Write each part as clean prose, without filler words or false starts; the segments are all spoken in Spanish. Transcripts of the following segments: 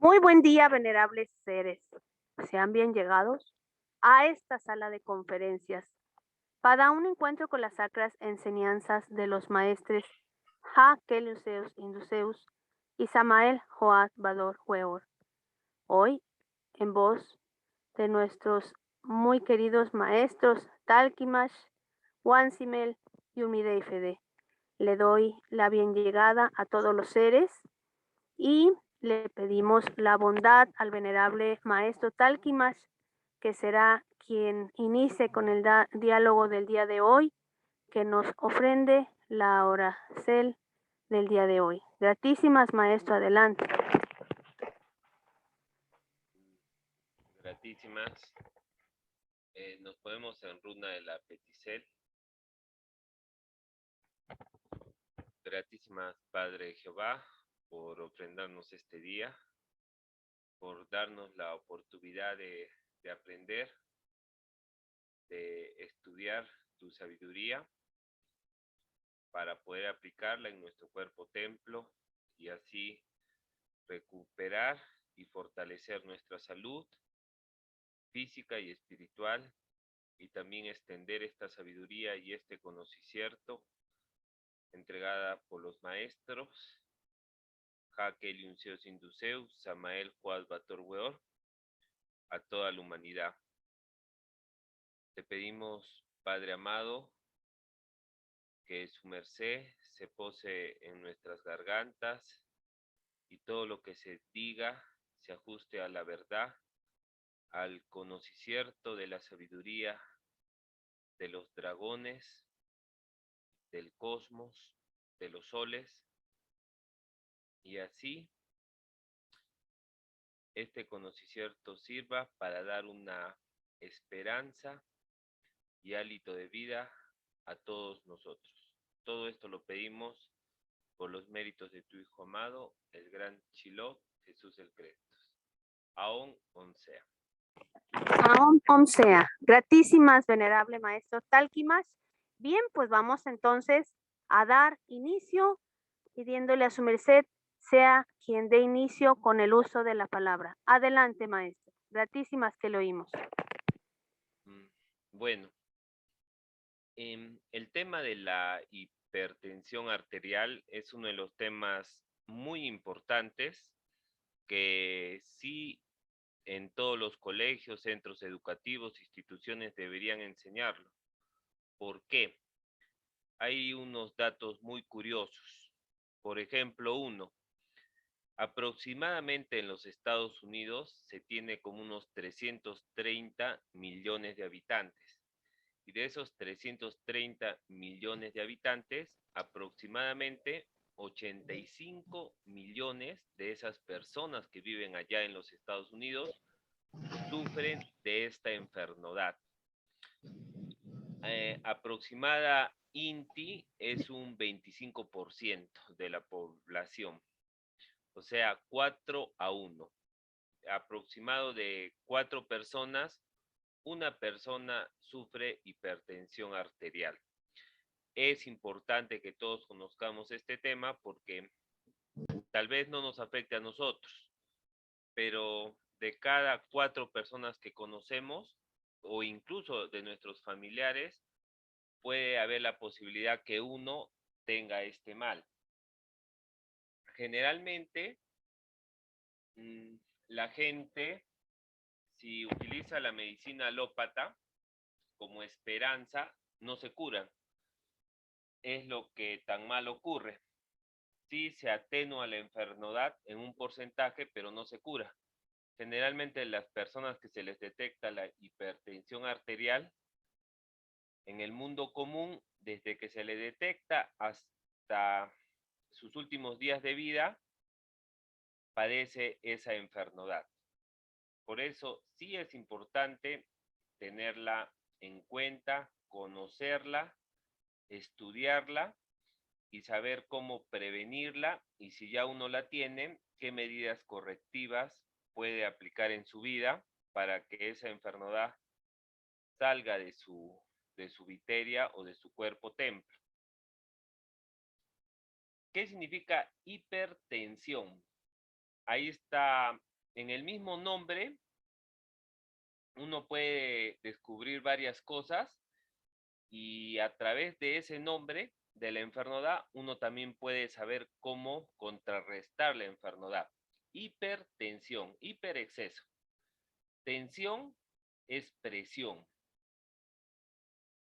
Muy buen día, venerables seres. Sean bien llegados a esta sala de conferencias para un encuentro con las sacras enseñanzas de los maestres Ha Keleuseus Induceus y Samael Joad Bador Weor. Hoy, en voz de nuestros muy queridos maestros Talkimash, Wansimel y Umidei Fede, le doy la bien llegada a todos los seres y le pedimos la bondad al venerable maestro Talquimash, que será quien inicie con el diálogo del día de hoy, que nos ofrende la oracel del día de hoy. Gratísimas, maestro, adelante. Gratísimas. Nos ponemos en runa de la Peticel. Gratísimas, Padre Jehová, por ofrendarnos este día, por darnos la oportunidad de aprender, de estudiar tu sabiduría, para poder aplicarla en nuestro cuerpo templo y así recuperar y fortalecer nuestra salud física y espiritual, y también extender esta sabiduría y este conocimiento entregada por los maestros Ha Keleuseus Induceus, Samael Joad Bador Weor, a toda la humanidad. Te pedimos, Padre amado, que su merced se pose en nuestras gargantas y todo lo que se diga se ajuste a la verdad, al conocimiento de la sabiduría de los dragones, del cosmos, de los soles, y así este conocimiento sirva para dar una esperanza y hálito de vida a todos nosotros. Todo esto lo pedimos por los méritos de tu Hijo amado, el gran Chilot, Jesús el Cristo. Aún Onsea. Aún Om sea. Gratísimas, venerable maestro Talquimash. Bien, pues vamos entonces a dar inicio pidiéndole a su merced sea quien dé inicio con el uso de la palabra. Adelante, maestro. Gratísimas que lo oímos. Bueno, el tema de la hipertensión arterial es uno de los temas muy importantes que sí en todos los colegios, centros educativos, instituciones deberían enseñarlo. ¿Por qué? Hay unos datos muy curiosos. Por ejemplo, aproximadamente en los Estados Unidos se tiene como unos 330 millones de habitantes. Y de esos 330 millones de habitantes, aproximadamente 85 millones de esas personas que viven allá en los Estados Unidos sufren de esta enfermedad. Aproximada INTI es un 25% de la población, o sea, 4-1. Aproximado de 4 personas, una persona sufre hipertensión arterial. Es importante que todos conozcamos este tema porque tal vez no nos afecte a nosotros, pero de cada 4 personas que conocemos o incluso de nuestros familiares, puede haber la posibilidad que uno tenga este mal. Generalmente, la gente, si utiliza la medicina alópata como esperanza, no se curan. Es lo que tan mal ocurre. Sí se atenúa la enfermedad en un porcentaje, pero no se cura. Generalmente las personas que se les detecta la hipertensión arterial, en el mundo común, desde que se le detecta hasta sus últimos días de vida, padece esa enfermedad. Por eso sí es importante tenerla en cuenta, conocerla, estudiarla y saber cómo prevenirla, y si ya uno la tiene, qué medidas correctivas puede aplicar en su vida para que esa enfermedad salga de su viteria o de su cuerpo templo. ¿Qué significa hipertensión? Ahí está en el mismo nombre uno puede descubrir varias cosas y a través de ese nombre de la enfermedad uno también puede saber cómo contrarrestar la enfermedad. Hipertensión, hiperexceso. Tensión es presión.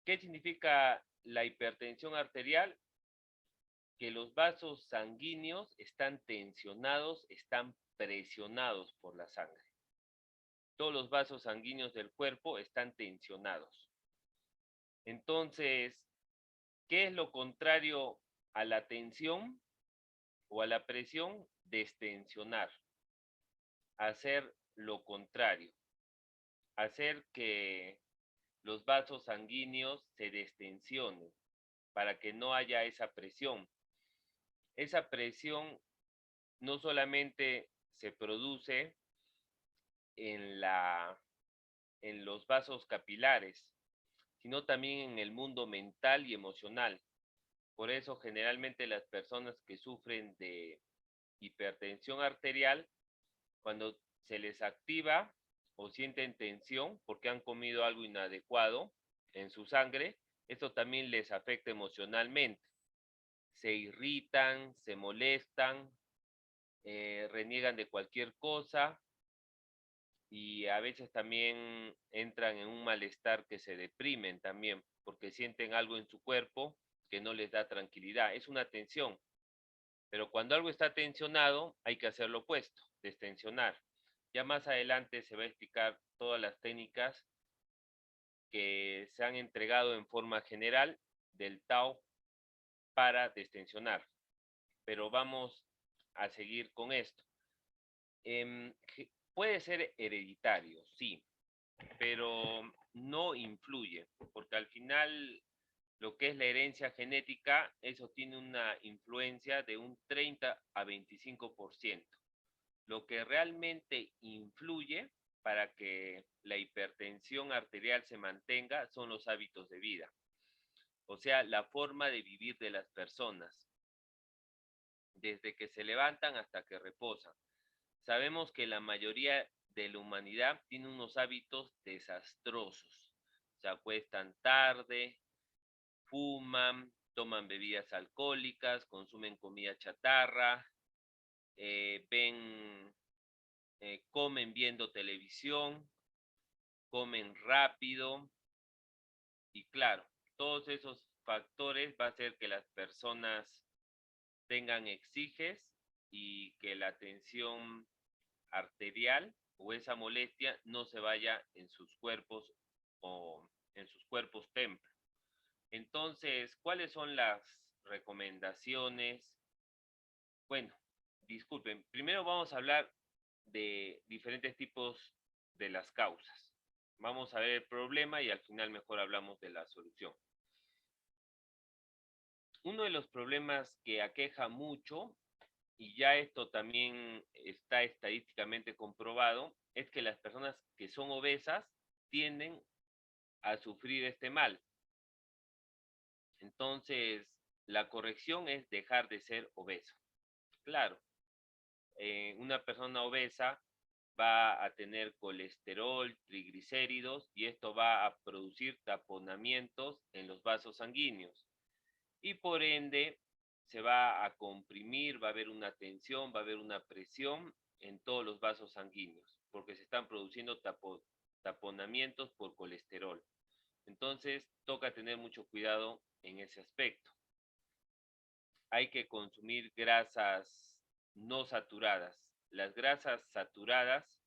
¿Qué significa la hipertensión arterial? Que los vasos sanguíneos están tensionados, están presionados por la sangre. Todos los vasos sanguíneos del cuerpo están tensionados. Entonces, ¿qué es lo contrario a la tensión o a la presión? Destensionar. Hacer lo contrario. Hacer que los vasos sanguíneos se destensionen para que no haya esa presión. Esa presión no solamente se produce en los vasos capilares, sino también en el mundo mental y emocional. Por eso generalmente las personas que sufren de hipertensión arterial, cuando se les activa o sienten tensión porque han comido algo inadecuado en su sangre, esto también les afecta emocionalmente. Se irritan, se molestan, reniegan de cualquier cosa y a veces también entran en un malestar que se deprimen también porque sienten algo en su cuerpo que no les da tranquilidad. Es una tensión, pero cuando algo está tensionado hay que hacer lo opuesto, destensionar. Ya más adelante se va a explicar todas las técnicas que se han entregado en forma general del Tao para destensionar. Pero vamos a seguir con esto. Puede ser hereditario, sí, pero no influye, porque al final lo que es la herencia genética, eso tiene una influencia de un 30 a 25%. Lo que realmente influye para que la hipertensión arterial se mantenga son los hábitos de vida, o sea, la forma de vivir de las personas, desde que se levantan hasta que reposan. Sabemos que la mayoría de la humanidad tiene unos hábitos desastrosos. Se acuestan tarde, fuman, toman bebidas alcohólicas, consumen comida chatarra, comen viendo televisión, comen rápido y claro, todos esos factores va a hacer que las personas tengan exiges y que la tensión arterial o esa molestia no se vaya en sus cuerpos o en sus cuerpos templo. Entonces, ¿cuáles son las recomendaciones? Bueno, disculpen, primero vamos a hablar de diferentes tipos de las causas. Vamos a ver el problema y al final mejor hablamos de la solución. Uno de los problemas que aqueja mucho, y ya esto también está estadísticamente comprobado, es que las personas que son obesas tienden a sufrir este mal. Entonces, la corrección es dejar de ser obeso. Claro, una persona obesa va a tener colesterol, triglicéridos y esto va a producir taponamientos en los vasos sanguíneos y por ende se va a comprimir, va a haber una tensión, va a haber una presión en todos los vasos sanguíneos porque se están produciendo taponamientos por colesterol. Entonces toca tener mucho cuidado en ese aspecto. Hay que consumir grasas no saturadas. Las grasas saturadas,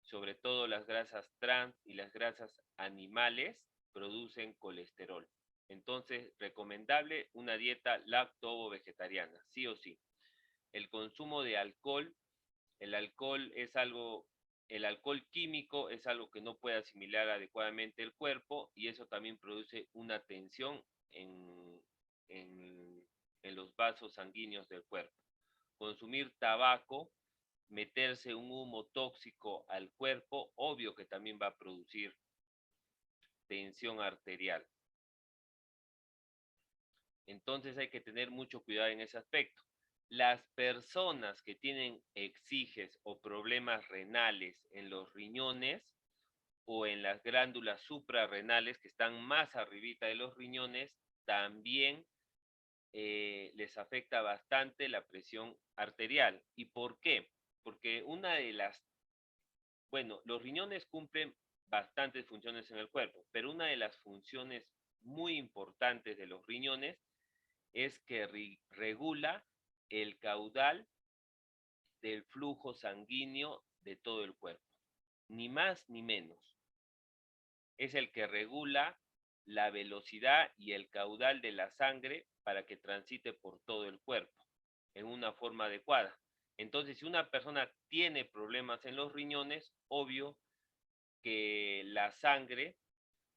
sobre todo las grasas trans y las grasas animales, producen colesterol. Entonces, recomendable una dieta lacto-vegetariana, sí o sí. El consumo de alcohol, el alcohol químico es algo que no puede asimilar adecuadamente el cuerpo y eso también produce una tensión en los vasos sanguíneos del cuerpo. Consumir tabaco, meterse un humo tóxico al cuerpo, obvio que también va a producir tensión arterial. Entonces hay que tener mucho cuidado en ese aspecto. Las personas que tienen exiges o problemas renales en los riñones o en las glándulas suprarrenales que están más arribita de los riñones, también les afecta bastante la presión arterial. ¿Y por qué? Porque bueno, los riñones cumplen bastantes funciones en el cuerpo, pero una de las funciones muy importantes de los riñones es que regula el caudal del flujo sanguíneo de todo el cuerpo, ni más ni menos. Es el que regula la velocidad y el caudal de la sangre para que transite por todo el cuerpo en una forma adecuada. Entonces, si una persona tiene problemas en los riñones, obvio que la sangre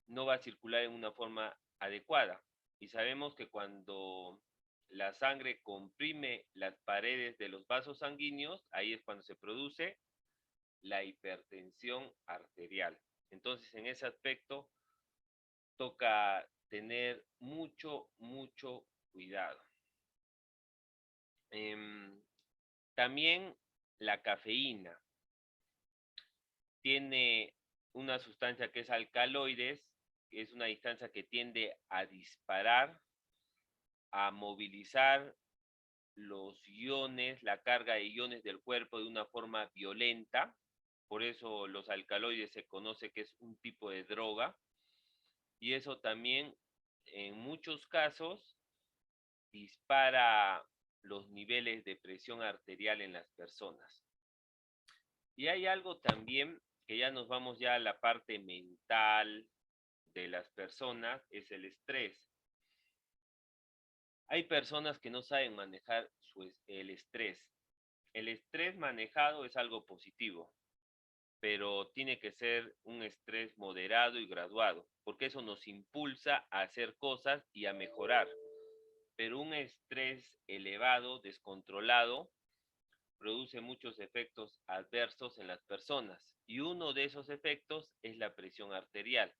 no va a circular en una forma adecuada. Y sabemos que cuando la sangre comprime las paredes de los vasos sanguíneos, ahí es cuando se produce la hipertensión arterial. Entonces, en ese aspecto, toca tener mucho cuidado. También la cafeína tiene una sustancia que es alcaloides, que es una sustancia que tiende a disparar, a movilizar los iones, la carga de iones del cuerpo de una forma violenta. Por eso los alcaloides se conoce que es un tipo de droga. Y eso también en muchos casos dispara los niveles de presión arterial en las personas. Y hay algo también que ya nos vamos ya a la parte mental de las personas, es el estrés. Hay personas que no saben manejar el estrés. El estrés manejado es algo positivo, pero tiene que ser un estrés moderado y graduado, porque eso nos impulsa a hacer cosas y a mejorar. Pero un estrés elevado, descontrolado, produce muchos efectos adversos en las personas. Y uno de esos efectos es la presión arterial.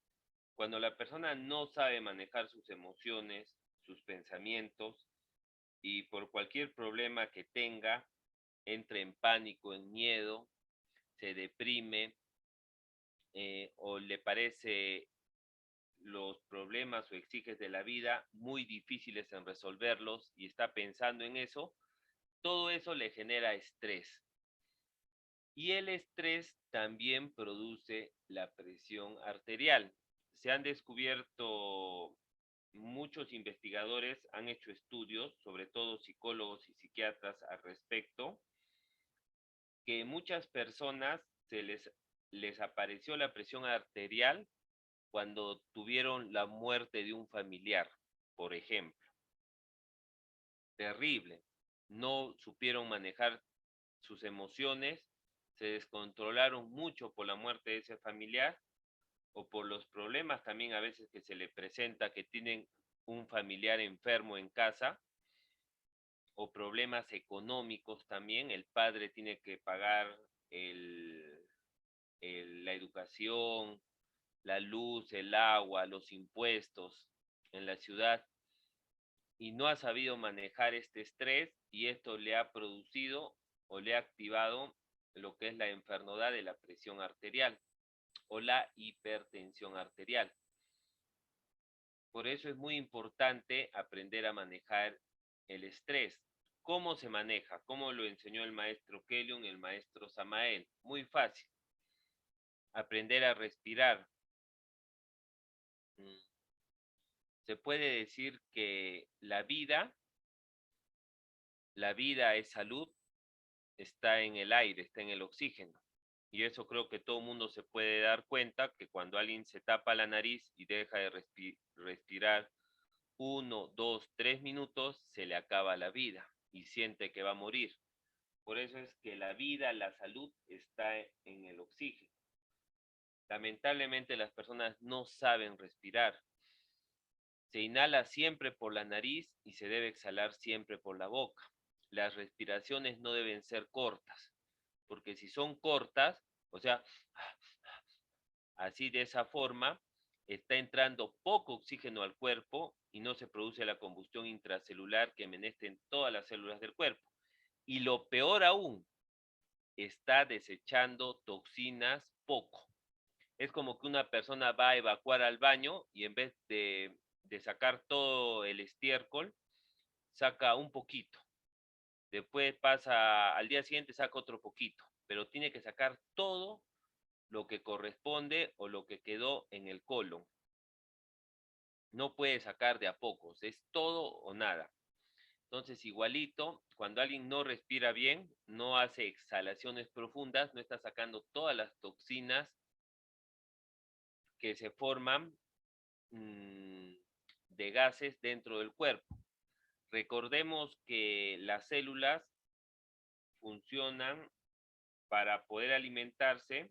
Cuando la persona no sabe manejar sus emociones, sus pensamientos, y por cualquier problema que tenga, entra en pánico, en miedo, se deprime, o le parece los problemas o exiges de la vida muy difíciles en resolverlos y está pensando en eso, todo eso le genera estrés. Y el estrés también produce la presión arterial. Se han descubierto, muchos investigadores han hecho estudios, sobre todo psicólogos y psiquiatras al respecto, que muchas personas les apareció la presión arterial cuando tuvieron la muerte de un familiar, por ejemplo. Terrible. No supieron manejar sus emociones, se descontrolaron mucho por la muerte de ese familiar o por los problemas también a veces que se le presenta que tienen un familiar enfermo en casa o problemas económicos también. El padre tiene que pagar la educación, la luz, el agua, los impuestos en la ciudad y no ha sabido manejar este estrés y esto le ha producido o le ha activado lo que es la enfermedad de la presión arterial o la hipertensión arterial. Por eso es muy importante aprender a manejar el estrés. ¿Cómo se maneja? ¿Cómo lo enseñó el maestro Kellyon y el maestro Samael? Muy fácil. Aprender a respirar. Se puede decir que la vida es salud, está en el aire, está en el oxígeno. Y eso creo que todo el mundo se puede dar cuenta que cuando alguien se tapa la nariz y deja de respirar 1, 2, 3 minutos, se le acaba la vida y siente que va a morir. Por eso es que la vida, la salud está en el oxígeno. Lamentablemente las personas no saben respirar. Se inhala siempre por la nariz y se debe exhalar siempre por la boca. Las respiraciones no deben ser cortas, porque si son cortas, o sea, así de esa forma, está entrando poco oxígeno al cuerpo y no se produce la combustión intracelular que menester en todas las células del cuerpo. Y lo peor aún, está desechando toxinas poco. Es como que una persona va a evacuar al baño y en vez de sacar todo el estiércol, saca un poquito. Después pasa al día siguiente, saca otro poquito, pero tiene que sacar todo lo que corresponde o lo que quedó en el colon. No puede sacar de a pocos, es todo o nada. Entonces, igualito, cuando alguien no respira bien, no hace exhalaciones profundas, no está sacando todas las toxinas que se forman de gases dentro del cuerpo. Recordemos que las células funcionan para poder alimentarse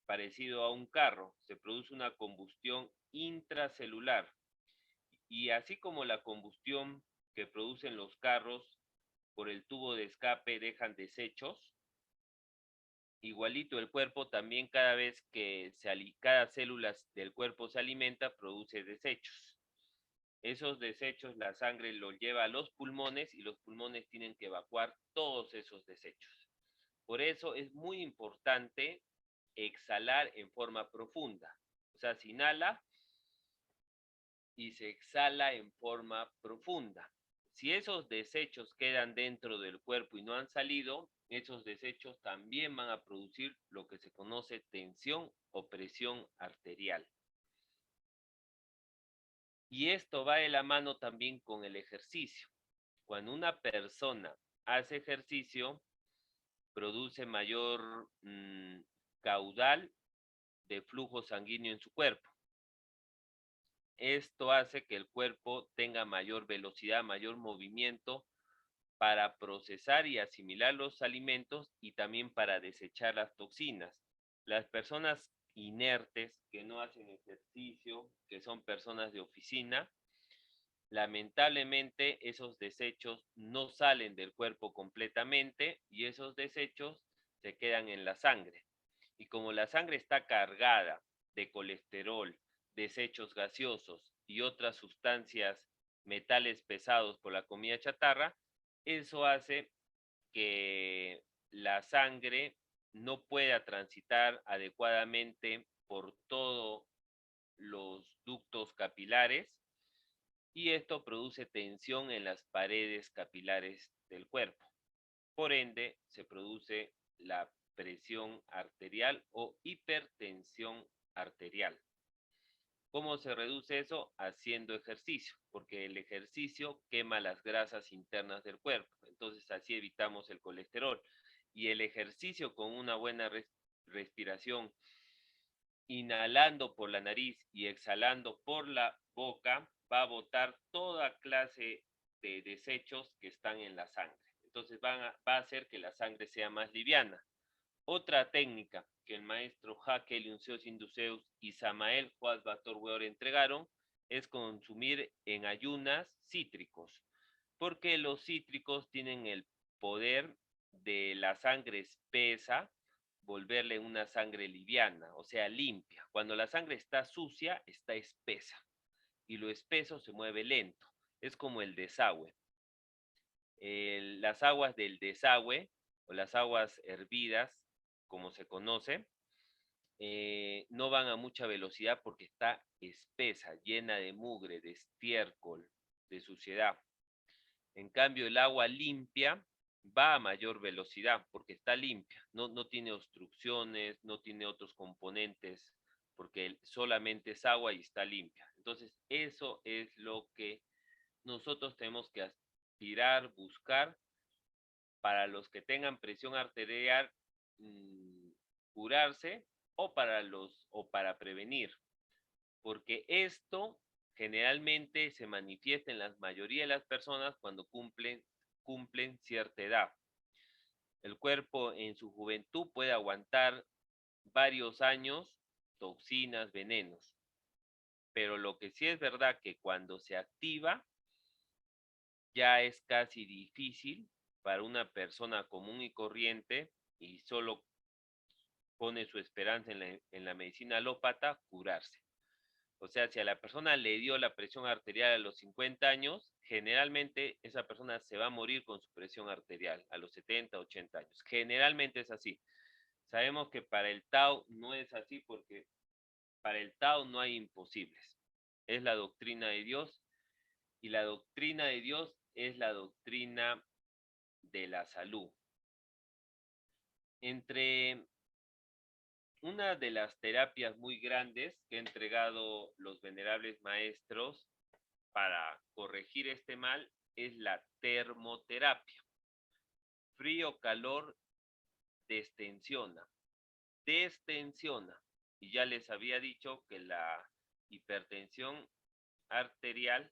parecido a un carro. Se produce una combustión intracelular. Y así como la combustión que producen los carros por el tubo de escape dejan desechos, igualito el cuerpo también cada vez que cada célula del cuerpo se alimenta produce desechos. Esos desechos la sangre los lleva a los pulmones y los pulmones tienen que evacuar todos esos desechos. Por eso es muy importante exhalar en forma profunda. O sea, se inhala y se exhala en forma profunda. Si esos desechos quedan dentro del cuerpo y no han salido, esos desechos también van a producir lo que se conoce tensión o presión arterial. Y esto va de la mano también con el ejercicio. Cuando una persona hace ejercicio, produce mayor caudal de flujo sanguíneo en su cuerpo. Esto hace que el cuerpo tenga mayor velocidad, mayor movimiento para procesar y asimilar los alimentos y también para desechar las toxinas. Las personas inertes que no hacen ejercicio, que son personas de oficina, lamentablemente esos desechos no salen del cuerpo completamente y esos desechos se quedan en la sangre. Y como la sangre está cargada de colesterol, desechos gaseosos y otras sustancias, metales pesados por la comida chatarra, eso hace que la sangre no pueda transitar adecuadamente por todos los ductos capilares y esto produce tensión en las paredes capilares del cuerpo. Por ende, se produce la presión arterial o hipertensión arterial. ¿Cómo se reduce eso? Haciendo ejercicio, porque el ejercicio quema las grasas internas del cuerpo. Entonces, así evitamos el colesterol. Y el ejercicio con una buena respiración, inhalando por la nariz y exhalando por la boca, va a botar toda clase de desechos que están en la sangre. Entonces va a hacer que la sangre sea más liviana. Otra técnica que el maestro Jaque Liunceus Induceus y Samael Juan Bator Weor entregaron es consumir en ayunas cítricos, porque los cítricos tienen el poder de la sangre espesa volverle una sangre liviana, o sea, limpia. Cuando la sangre está sucia, está espesa y lo espeso se mueve lento. Es como el desagüe. Las aguas del desagüe o las aguas hervidas, como se conoce, no van a mucha velocidad porque está espesa, llena de mugre, de estiércol, de suciedad. En cambio, el agua limpia va a mayor velocidad porque está limpia, no tiene obstrucciones, no tiene otros componentes, porque solamente es agua y está limpia. Entonces, eso es lo que nosotros tenemos que aspirar, buscar para los que tengan presión arterial, curarse o para prevenir, porque esto generalmente se manifiesta en la mayoría de las personas cuando cumplen cierta edad. El cuerpo en su juventud puede aguantar varios años toxinas, venenos, pero lo que sí es verdad que cuando se activa ya es casi difícil para una persona común y corriente y solo pone su esperanza en la medicina alópata curarse. O sea, si a la persona le dio la presión arterial a los 50 años, generalmente esa persona se va a morir con su presión arterial a los 70, 80 años. Generalmente es así. Sabemos que para el Tao no es así porque para el Tao no hay imposibles. Es la doctrina de Dios y la doctrina de Dios es la doctrina de la salud. Entre una de las terapias muy grandes que han entregado los venerables maestros para corregir este mal es la termoterapia. Frío, calor, destensiona. Destensiona. Y ya les había dicho que la hipertensión arterial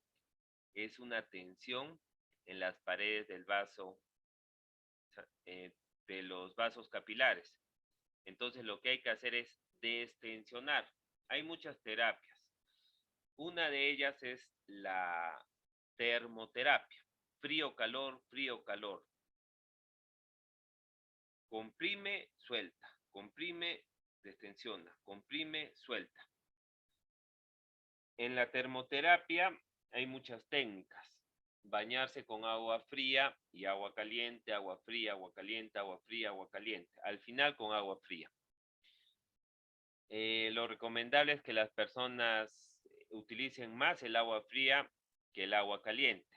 es una tensión en las paredes del vaso, de los vasos capilares. Entonces lo que hay que hacer es destensionar. Hay muchas terapias. Una de ellas es la termoterapia. Frío, calor, frío, calor. Comprime, suelta. Comprime, destensiona. Comprime, suelta. En la termoterapia hay muchas técnicas. Bañarse con agua fría y agua caliente, agua fría, agua caliente, agua fría, agua caliente. Al final con agua fría. Lo recomendable es que las personas utilicen más el agua fría que el agua caliente.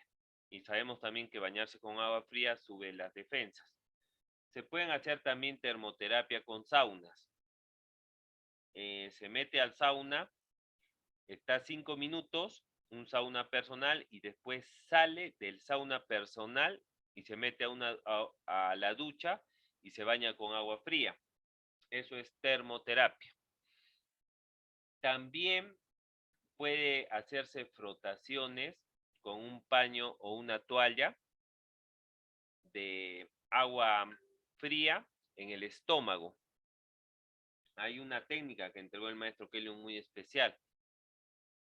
Y sabemos también que bañarse con agua fría sube las defensas. Se pueden hacer también termoterapia con saunas. Se mete al sauna, está 5 minutos, un sauna personal, y después sale del sauna personal y se mete a la ducha y se baña con agua fría. Eso es termoterapia. También puede hacerse frotaciones con un paño o una toalla de agua fría en el estómago. Hay una técnica que entregó el maestro Kellum muy especial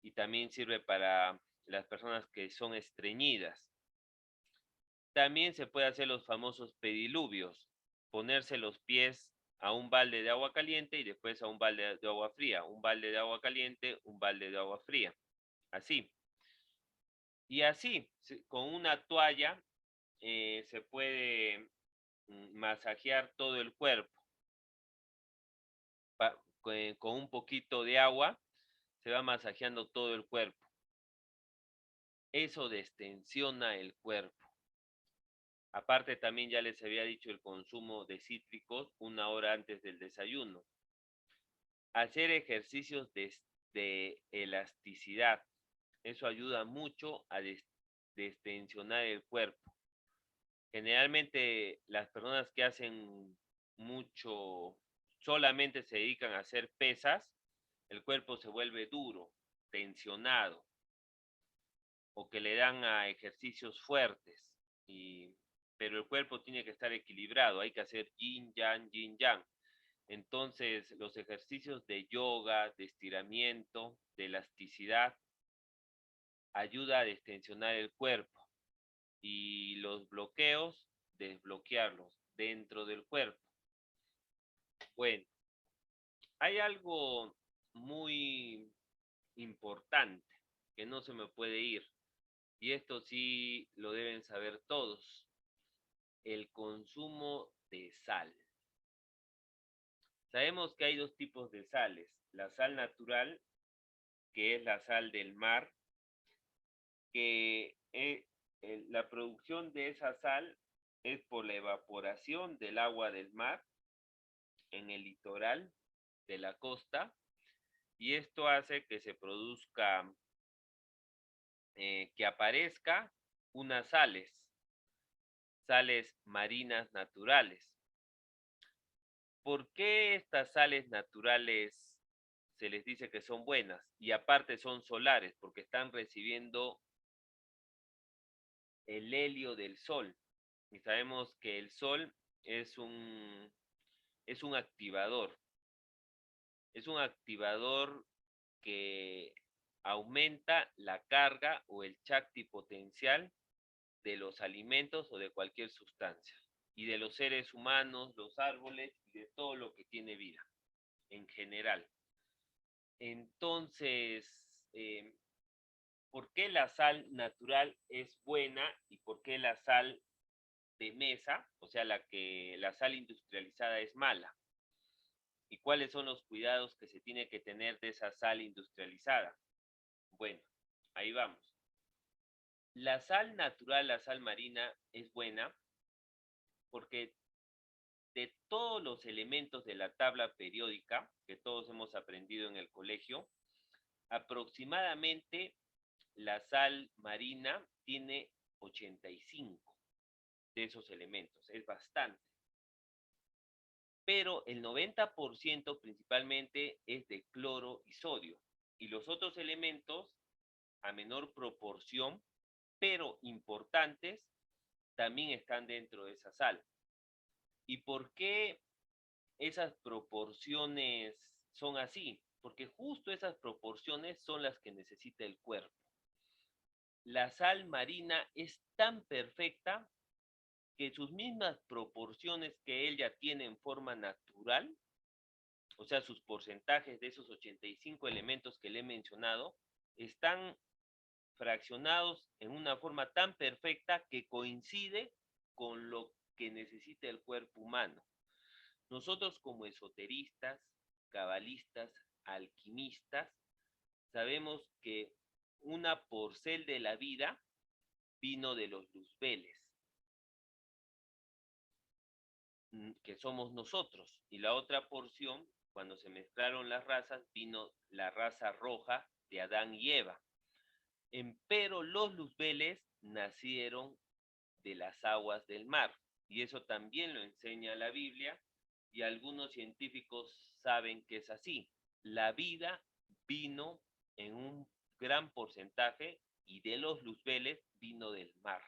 y también sirve para las personas que son estreñidas. También se puede hacer los famosos pediluvios, ponerse los pies a un balde de agua caliente y después a un balde de agua fría, un balde de agua caliente, un balde de agua fría, así. Y así, con una toalla se puede masajear todo el cuerpo. Con un poquito de agua se va masajeando todo el cuerpo. Eso destensiona el cuerpo. Aparte también ya les había dicho el consumo de cítricos 1 hora antes del desayuno. Hacer ejercicios de elasticidad. Eso ayuda mucho a destensionar el cuerpo. Generalmente las personas que hacen mucho, solamente se dedican a hacer pesas, el cuerpo se vuelve duro, tensionado, o que le dan a ejercicios fuertes, pero el cuerpo tiene que estar equilibrado, hay que hacer yin yang, yin yang. Entonces los ejercicios de yoga, de estiramiento, de elasticidad, ayuda a destensionar el cuerpo. Y los bloqueos, desbloquearlos dentro del cuerpo. Bueno, hay algo muy importante que no se me puede ir, y esto sí lo deben saber todos: el consumo de sal. Sabemos que hay 2 tipos de sales: la sal natural, que es la sal del mar, que la producción de esa sal es por la evaporación del agua del mar en el litoral de la costa, y esto hace que se produzca, que aparezca unas sales marinas naturales. ¿Por qué estas sales naturales se les dice que son buenas? Y aparte son solares, porque están recibiendo el helio del sol. Y sabemos que el sol es un activador. Es un activador que aumenta la carga o el Shakti potencial de los alimentos o de cualquier sustancia, y de los seres humanos, los árboles y de todo lo que tiene vida en general. Entonces, ¿por qué la sal natural es buena y por qué la sal de mesa, o sea, la sal industrializada es mala? ¿Y cuáles son los cuidados que se tiene que tener de esa sal industrializada? Bueno, ahí vamos. La sal natural, la sal marina, es buena porque de todos los elementos de la tabla periódica que todos hemos aprendido en el colegio, aproximadamente la sal marina tiene 85 de esos elementos, es bastante. Pero el 90% principalmente es de cloro y sodio. Y los otros elementos, a menor proporción, pero importantes, también están dentro de esa sal. ¿Y por qué esas proporciones son así? Porque justo esas proporciones son las que necesita el cuerpo. La sal marina es tan perfecta que sus mismas proporciones que ella tiene en forma natural, o sea, sus porcentajes de esos 85 elementos que le he mencionado, están fraccionados en una forma tan perfecta que coincide con lo que necesita el cuerpo humano. Nosotros como esoteristas, cabalistas, alquimistas, sabemos que una porción de la vida vino de los luzbeles, que somos nosotros, y la otra porción, cuando se mezclaron las razas, vino la raza roja de Adán y Eva. Empero los luzbeles nacieron de las aguas del mar, y eso también lo enseña la Biblia, y algunos científicos saben que es así. La vida vino en un gran porcentaje y de los luzbeles vino del mar.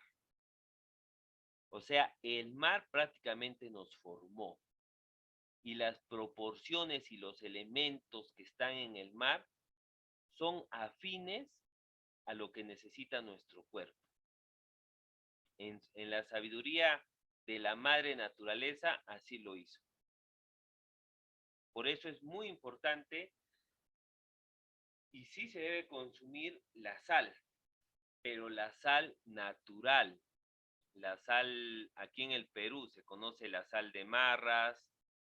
O sea, el mar prácticamente nos formó y las proporciones y los elementos que están en el mar son afines a lo que necesita nuestro cuerpo. En la sabiduría de la madre naturaleza así lo hizo. Por eso es muy importante y sí se debe consumir la sal, pero la sal natural. La sal, aquí en el Perú se conoce la sal de marras,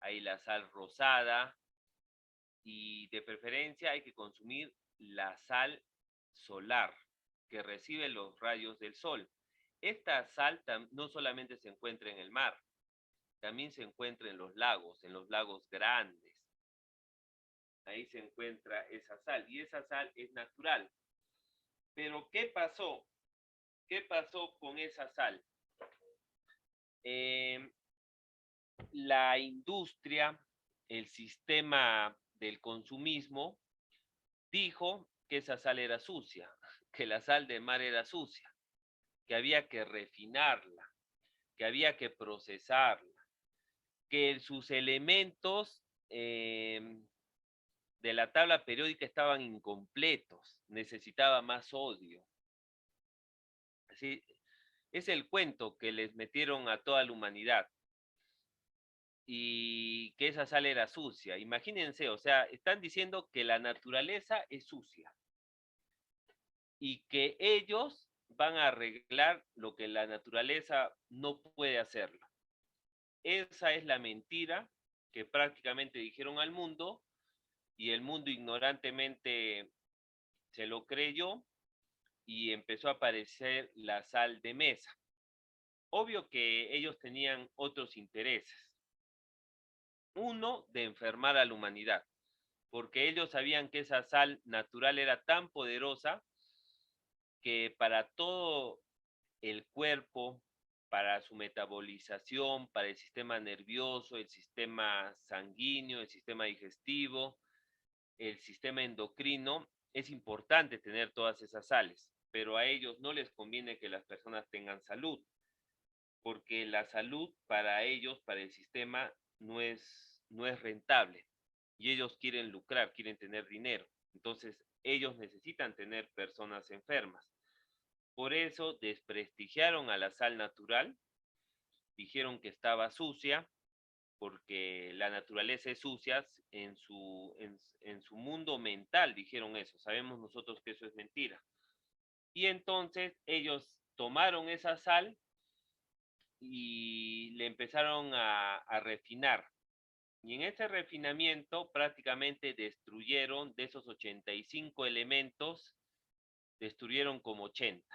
hay la sal rosada y de preferencia hay que consumir la sal solar que recibe los rayos del sol. Esta sal no solamente se encuentra en el mar, también se encuentra en los lagos grandes. Ahí se encuentra esa sal y esa sal es natural. Pero ¿qué pasó? ¿Qué pasó con esa sal? La industria, el sistema del consumismo, dijo que esa sal era sucia, que la sal de mar era sucia, que había que refinarla, que había que procesarla, que sus elementos de la tabla periódica estaban incompletos, necesitaba más sodio. Así, es el cuento que les metieron a toda la humanidad y que esa sal era sucia. Imagínense, o sea, están diciendo que la naturaleza es sucia y que ellos van a arreglar lo que la naturaleza no puede hacerlo. Esa es la mentira que prácticamente dijeron al mundo y el mundo ignorantemente se lo creyó y empezó a aparecer la sal de mesa. Obvio que ellos tenían otros intereses. Uno, de enfermar a la humanidad, porque ellos sabían que esa sal natural era tan poderosa que para todo el cuerpo, para su metabolización, para el sistema nervioso, el sistema sanguíneo, el sistema digestivo, el sistema endocrino, es importante tener todas esas sales, pero a ellos no les conviene que las personas tengan salud, porque la salud para ellos, para el sistema, no es rentable. Y ellos quieren lucrar, quieren tener dinero. Entonces, ellos necesitan tener personas enfermas. Por eso desprestigiaron a la sal natural, dijeron que estaba sucia, porque la naturaleza es sucia en su mundo mental, dijeron eso. Sabemos nosotros que eso es mentira. Y entonces ellos tomaron esa sal y le empezaron a refinar. Y en ese refinamiento prácticamente destruyeron de esos 85 elementos, destruyeron como 80.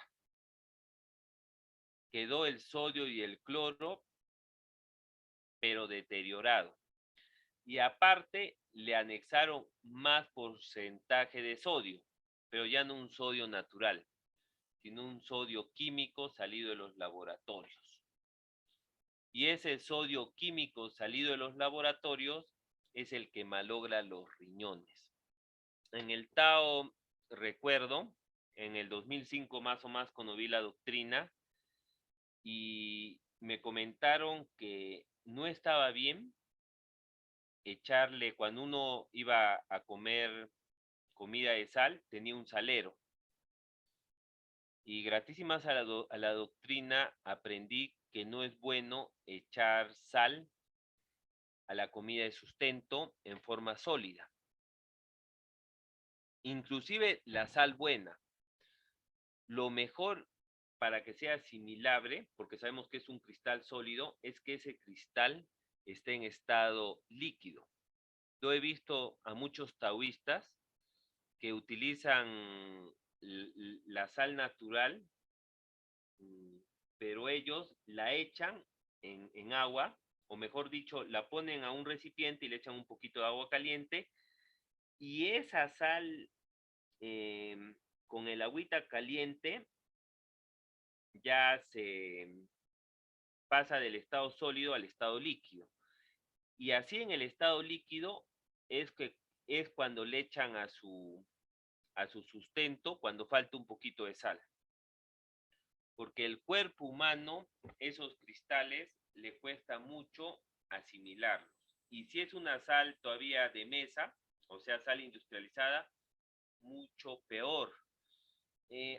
Quedó el sodio y el cloro, pero deteriorado. Y aparte le anexaron más porcentaje de sodio, pero ya no un sodio natural, sino un sodio químico salido de los laboratorios. Y ese sodio químico salido de los laboratorios es el que malogra los riñones. En el Tao, recuerdo, en el 2005 más o más cuando vi la doctrina, y me comentaron que no estaba bien echarle, cuando uno iba a comer comida de sal, tenía un salero. Y gratísimas a la doctrina aprendí que no es bueno echar sal a la comida de sustento en forma sólida. Inclusive la sal buena. Lo mejor para que sea asimilable, porque sabemos que es un cristal sólido, es que ese cristal esté en estado líquido. Yo he visto a muchos taoístas que utilizan la sal natural, pero ellos la echan en agua, o mejor dicho, la ponen a un recipiente y le echan un poquito de agua caliente, y esa sal con el agüita caliente ya se pasa del estado sólido al estado líquido. Y así en el estado líquido es que es cuando le echan a su sustento cuando falta un poquito de sal. Porque el cuerpo humano, esos cristales, le cuesta mucho asimilarlos. Y si es una sal todavía de mesa, o sea, sal industrializada, mucho peor.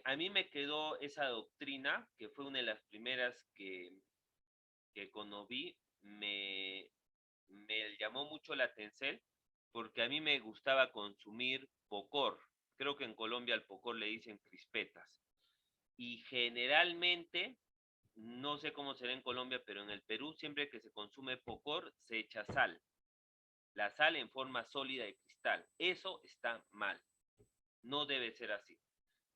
A mí me quedó esa doctrina, que fue una de las primeras que conocí, me llamó mucho la atención, porque a mí me gustaba consumir pocor. Creo que en Colombia al pocor le dicen crispetas. Y generalmente, no sé cómo será en Colombia, pero en el Perú siempre que se consume pocor se echa sal. La sal en forma sólida de cristal. Eso está mal. No debe ser así.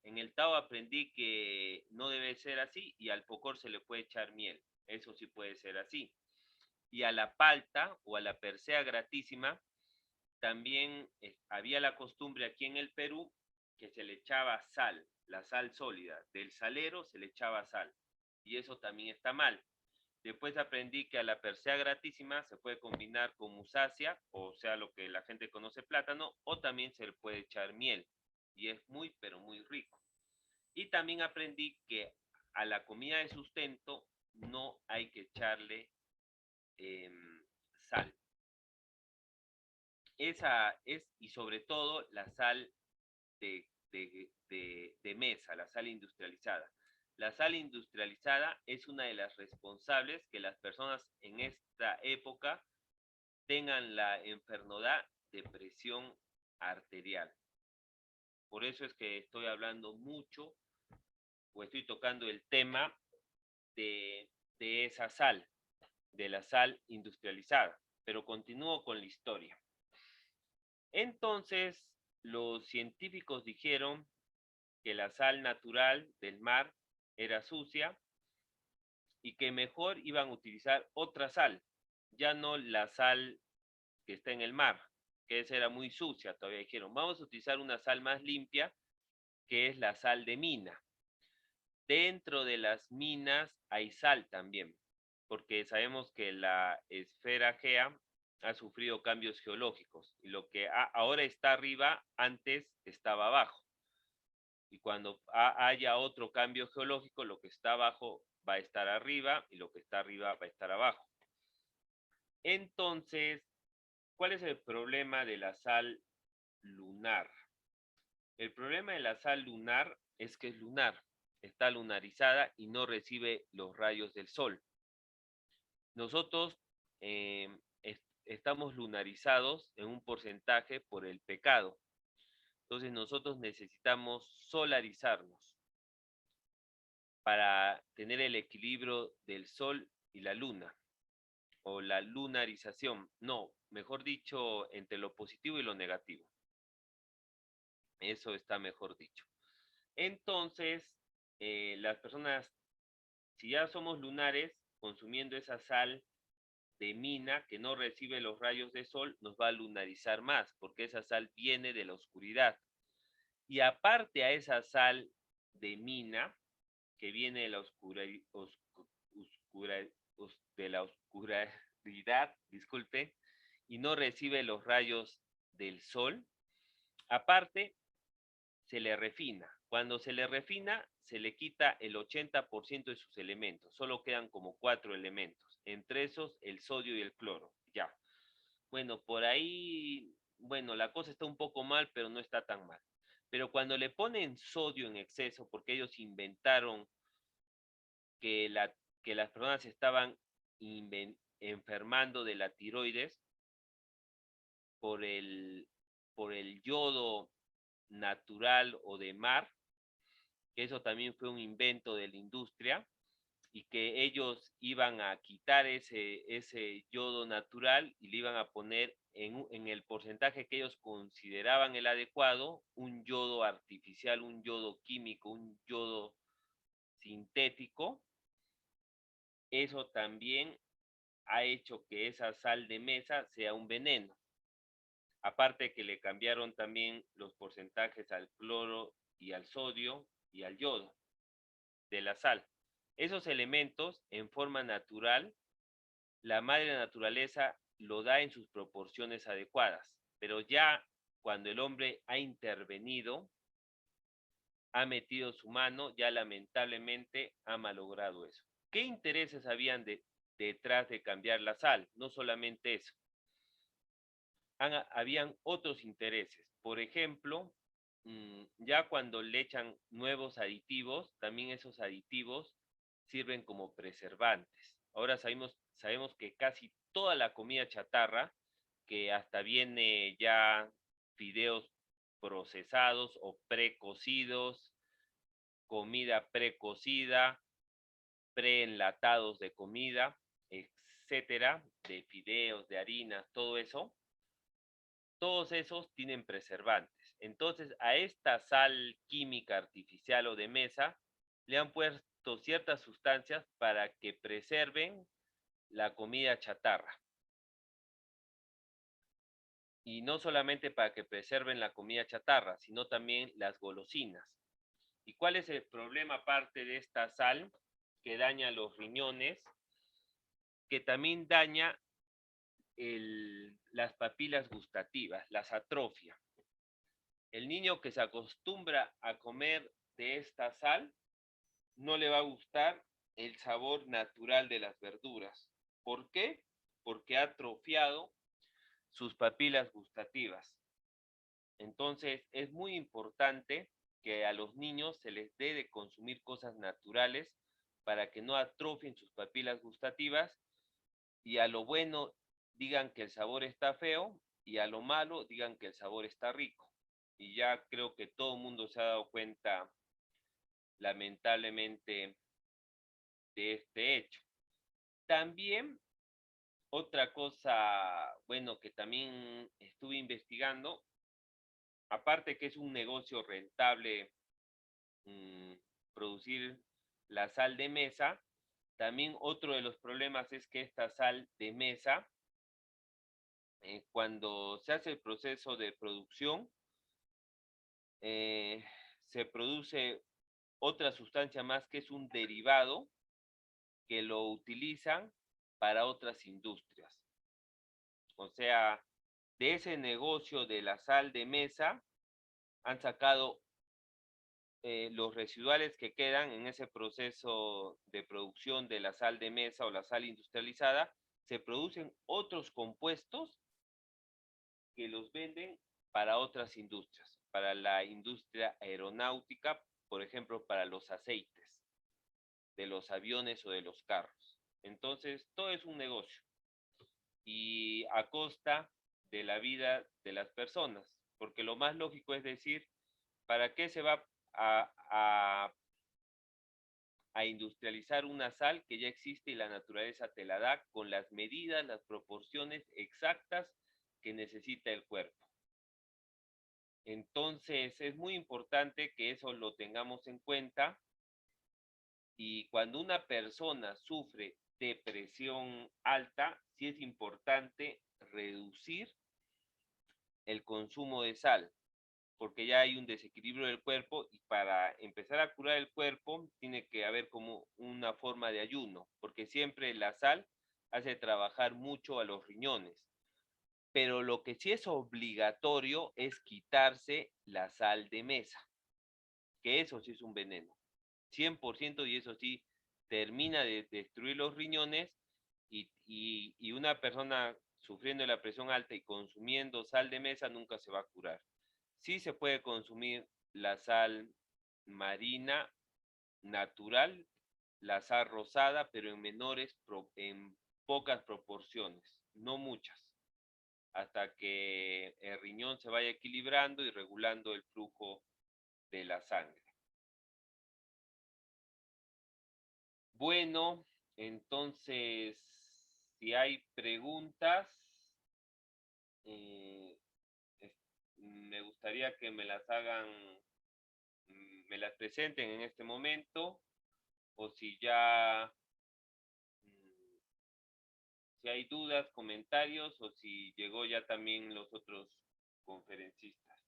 En el Tao aprendí que no debe ser así y al pocor se le puede echar miel. Eso sí puede ser así. Y a la palta o a la persea gratísima también había la costumbre aquí en el Perú que se le echaba sal, la sal sólida. Del salero se le echaba sal. Y eso también está mal. Después aprendí que a la persea gratísima se puede combinar con musacia, o sea, lo que la gente conoce plátano, o también se le puede echar miel. Y es muy, pero muy rico. Y también aprendí que a la comida de sustento no hay que echarle sal. Esa es, y sobre todo la sal de mesa, la sal industrializada. La sal industrializada es una de las responsables que las personas en esta época tengan la enfermedad de presión arterial. Por eso es que estoy hablando mucho o estoy tocando el tema de esa sal, de la sal industrializada. Pero continúo con la historia. Entonces, los científicos dijeron que la sal natural del mar era sucia y que mejor iban a utilizar otra sal, ya no la sal que está en el mar, que esa era muy sucia, todavía dijeron, vamos a utilizar una sal más limpia, que es la sal de mina. Dentro de las minas hay sal también, porque sabemos que la esfera Gea ha sufrido cambios geológicos y lo que ahora está arriba, antes estaba abajo. Y cuando haya otro cambio geológico, lo que está abajo va a estar arriba y lo que está arriba va a estar abajo. Entonces, ¿cuál es el problema de la sal lunar? El problema de la sal lunar es que es lunar, está lunarizada y no recibe los rayos del sol. Nosotros estamos lunarizados en un porcentaje por el pecado. Entonces nosotros necesitamos solarizarnos. para tener el equilibrio del Sol y la Luna, o la lunarización. No, mejor dicho, entre lo positivo y lo negativo. Eso está mejor dicho. Entonces, las personas, si ya somos lunares, consumiendo esa sal de mina que no recibe los rayos de sol, nos va a lunarizar más, porque esa sal viene de la oscuridad. Y aparte a esa sal de mina, que viene de la oscuridad, disculpe, y no recibe los rayos del sol, aparte se le refina. Cuando se le refina, se le quita el 80% de sus elementos. Solo quedan como 4 elementos. Entre esos, el sodio y el cloro. Ya. Bueno, por ahí, bueno, la cosa está un poco mal, pero no está tan mal. Pero cuando le ponen sodio en exceso, porque ellos inventaron que, que las personas estaban enfermando de la tiroides por por el yodo natural o de mar, que eso también fue un invento de la industria, y que ellos iban a quitar ese yodo natural y le iban a poner en el porcentaje que ellos consideraban el adecuado, un yodo artificial, un yodo químico, un yodo sintético. Eso también ha hecho que esa sal de mesa sea un veneno. Aparte que le cambiaron también los porcentajes al cloro y al sodio y al yodo de la sal. Esos elementos en forma natural, la madre naturaleza lo da en sus proporciones adecuadas, pero ya cuando el hombre ha intervenido, ha metido su mano, ya lamentablemente ha malogrado eso. ¿Qué intereses habían detrás de cambiar la sal? No solamente eso. Habían otros intereses. Por ejemplo, ya cuando le echan nuevos aditivos, también esos aditivos sirven como preservantes. Ahora sabemos que casi toda la comida chatarra, que hasta viene ya fideos procesados o precocidos, comida precocida, preenlatados de comida, etcétera, de fideos, de harinas, todo eso, todos esos tienen preservantes. Entonces, a esta sal química artificial o de mesa le han puesto ciertas sustancias para que preserven la comida chatarra. Y no solamente para que preserven la comida chatarra, sino también las golosinas. ¿Y cuál es el problema aparte de esta sal que daña los riñones? Que también daña las papilas gustativas, las atrofia. El niño que se acostumbra a comer de esta sal no le va a gustar el sabor natural de las verduras. ¿Por qué? Porque ha atrofiado sus papilas gustativas. Entonces es muy importante que a los niños se les dé de consumir cosas naturales para que no atrofien sus papilas gustativas, y a lo bueno digan que el sabor está feo y a lo malo digan que el sabor está rico. Y ya creo que todo el mundo se ha dado cuenta, lamentablemente, de este hecho. También otra cosa, bueno, que también estuve investigando, aparte que es un negocio rentable producir la sal de mesa, también otro de los problemas es que esta sal de mesa, cuando se hace el proceso de producción, se produce otra sustancia más que es un derivado que lo utilizan para otras industrias. O sea, de ese negocio de la sal de mesa han sacado los residuales que quedan en ese proceso de producción de la sal de mesa o la sal industrializada, se producen otros compuestos que los venden para otras industrias, para la industria aeronáutica, por ejemplo, para los aceites de los aviones o de los carros. Entonces, todo es un negocio y a costa de la vida de las personas, porque lo más lógico es decir, ¿para qué se va a a industrializar una sal que ya existe y la naturaleza te la da con las medidas, las proporciones exactas que necesita el cuerpo. Entonces es muy importante que eso lo tengamos en cuenta, y cuando una persona sufre de presión alta, sí es importante reducir el consumo de sal, porque ya hay un desequilibrio del cuerpo, y para empezar a curar el cuerpo tiene que haber como una forma de ayuno, porque siempre la sal hace trabajar mucho a los riñones. Pero lo que sí es obligatorio es quitarse la sal de mesa, que eso sí es un veneno, 100%, y eso sí termina de destruir los riñones, y una persona sufriendo de la presión alta y consumiendo sal de mesa nunca se va a curar. Sí se puede consumir la sal marina natural, la sal rosada, pero en pocas proporciones, no muchas, hasta que el riñón se vaya equilibrando y regulando el flujo de la sangre. Bueno, entonces, si hay preguntas, eh, me gustaría que me las hagan, me las presenten en este momento, o si ya, si hay dudas, comentarios, o si llegó ya también los otros conferencistas.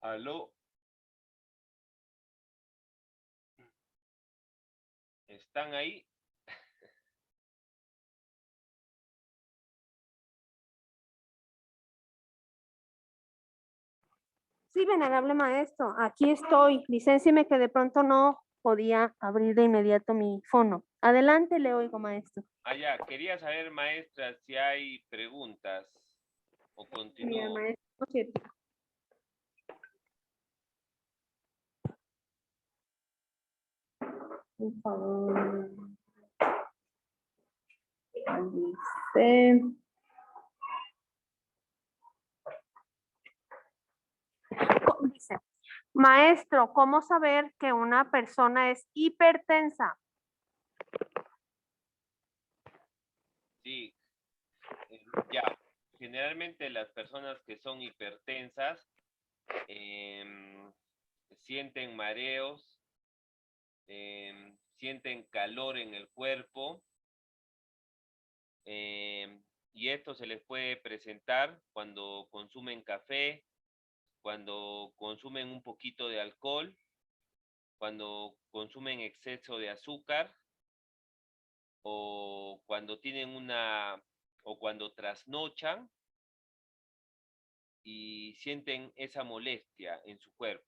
¿Aló? ¿Están ahí? Sí, venerable maestro, aquí estoy. Licéncieme que de pronto no podía abrir de inmediato mi fono. Adelante, le oigo, maestro. Ya, quería saber, maestra, si hay preguntas o Mira, continúo. maestro, cierto. Por favor. Dice. Dice, maestro, ¿cómo saber que una persona es hipertensa? Sí, ya. Generalmente las personas que son hipertensas sienten mareos, sienten calor en el cuerpo, y esto se les puede presentar cuando consumen café, cuando consumen un poquito de alcohol, cuando consumen exceso de azúcar, o cuando tienen o cuando trasnochan y sienten esa molestia en su cuerpo,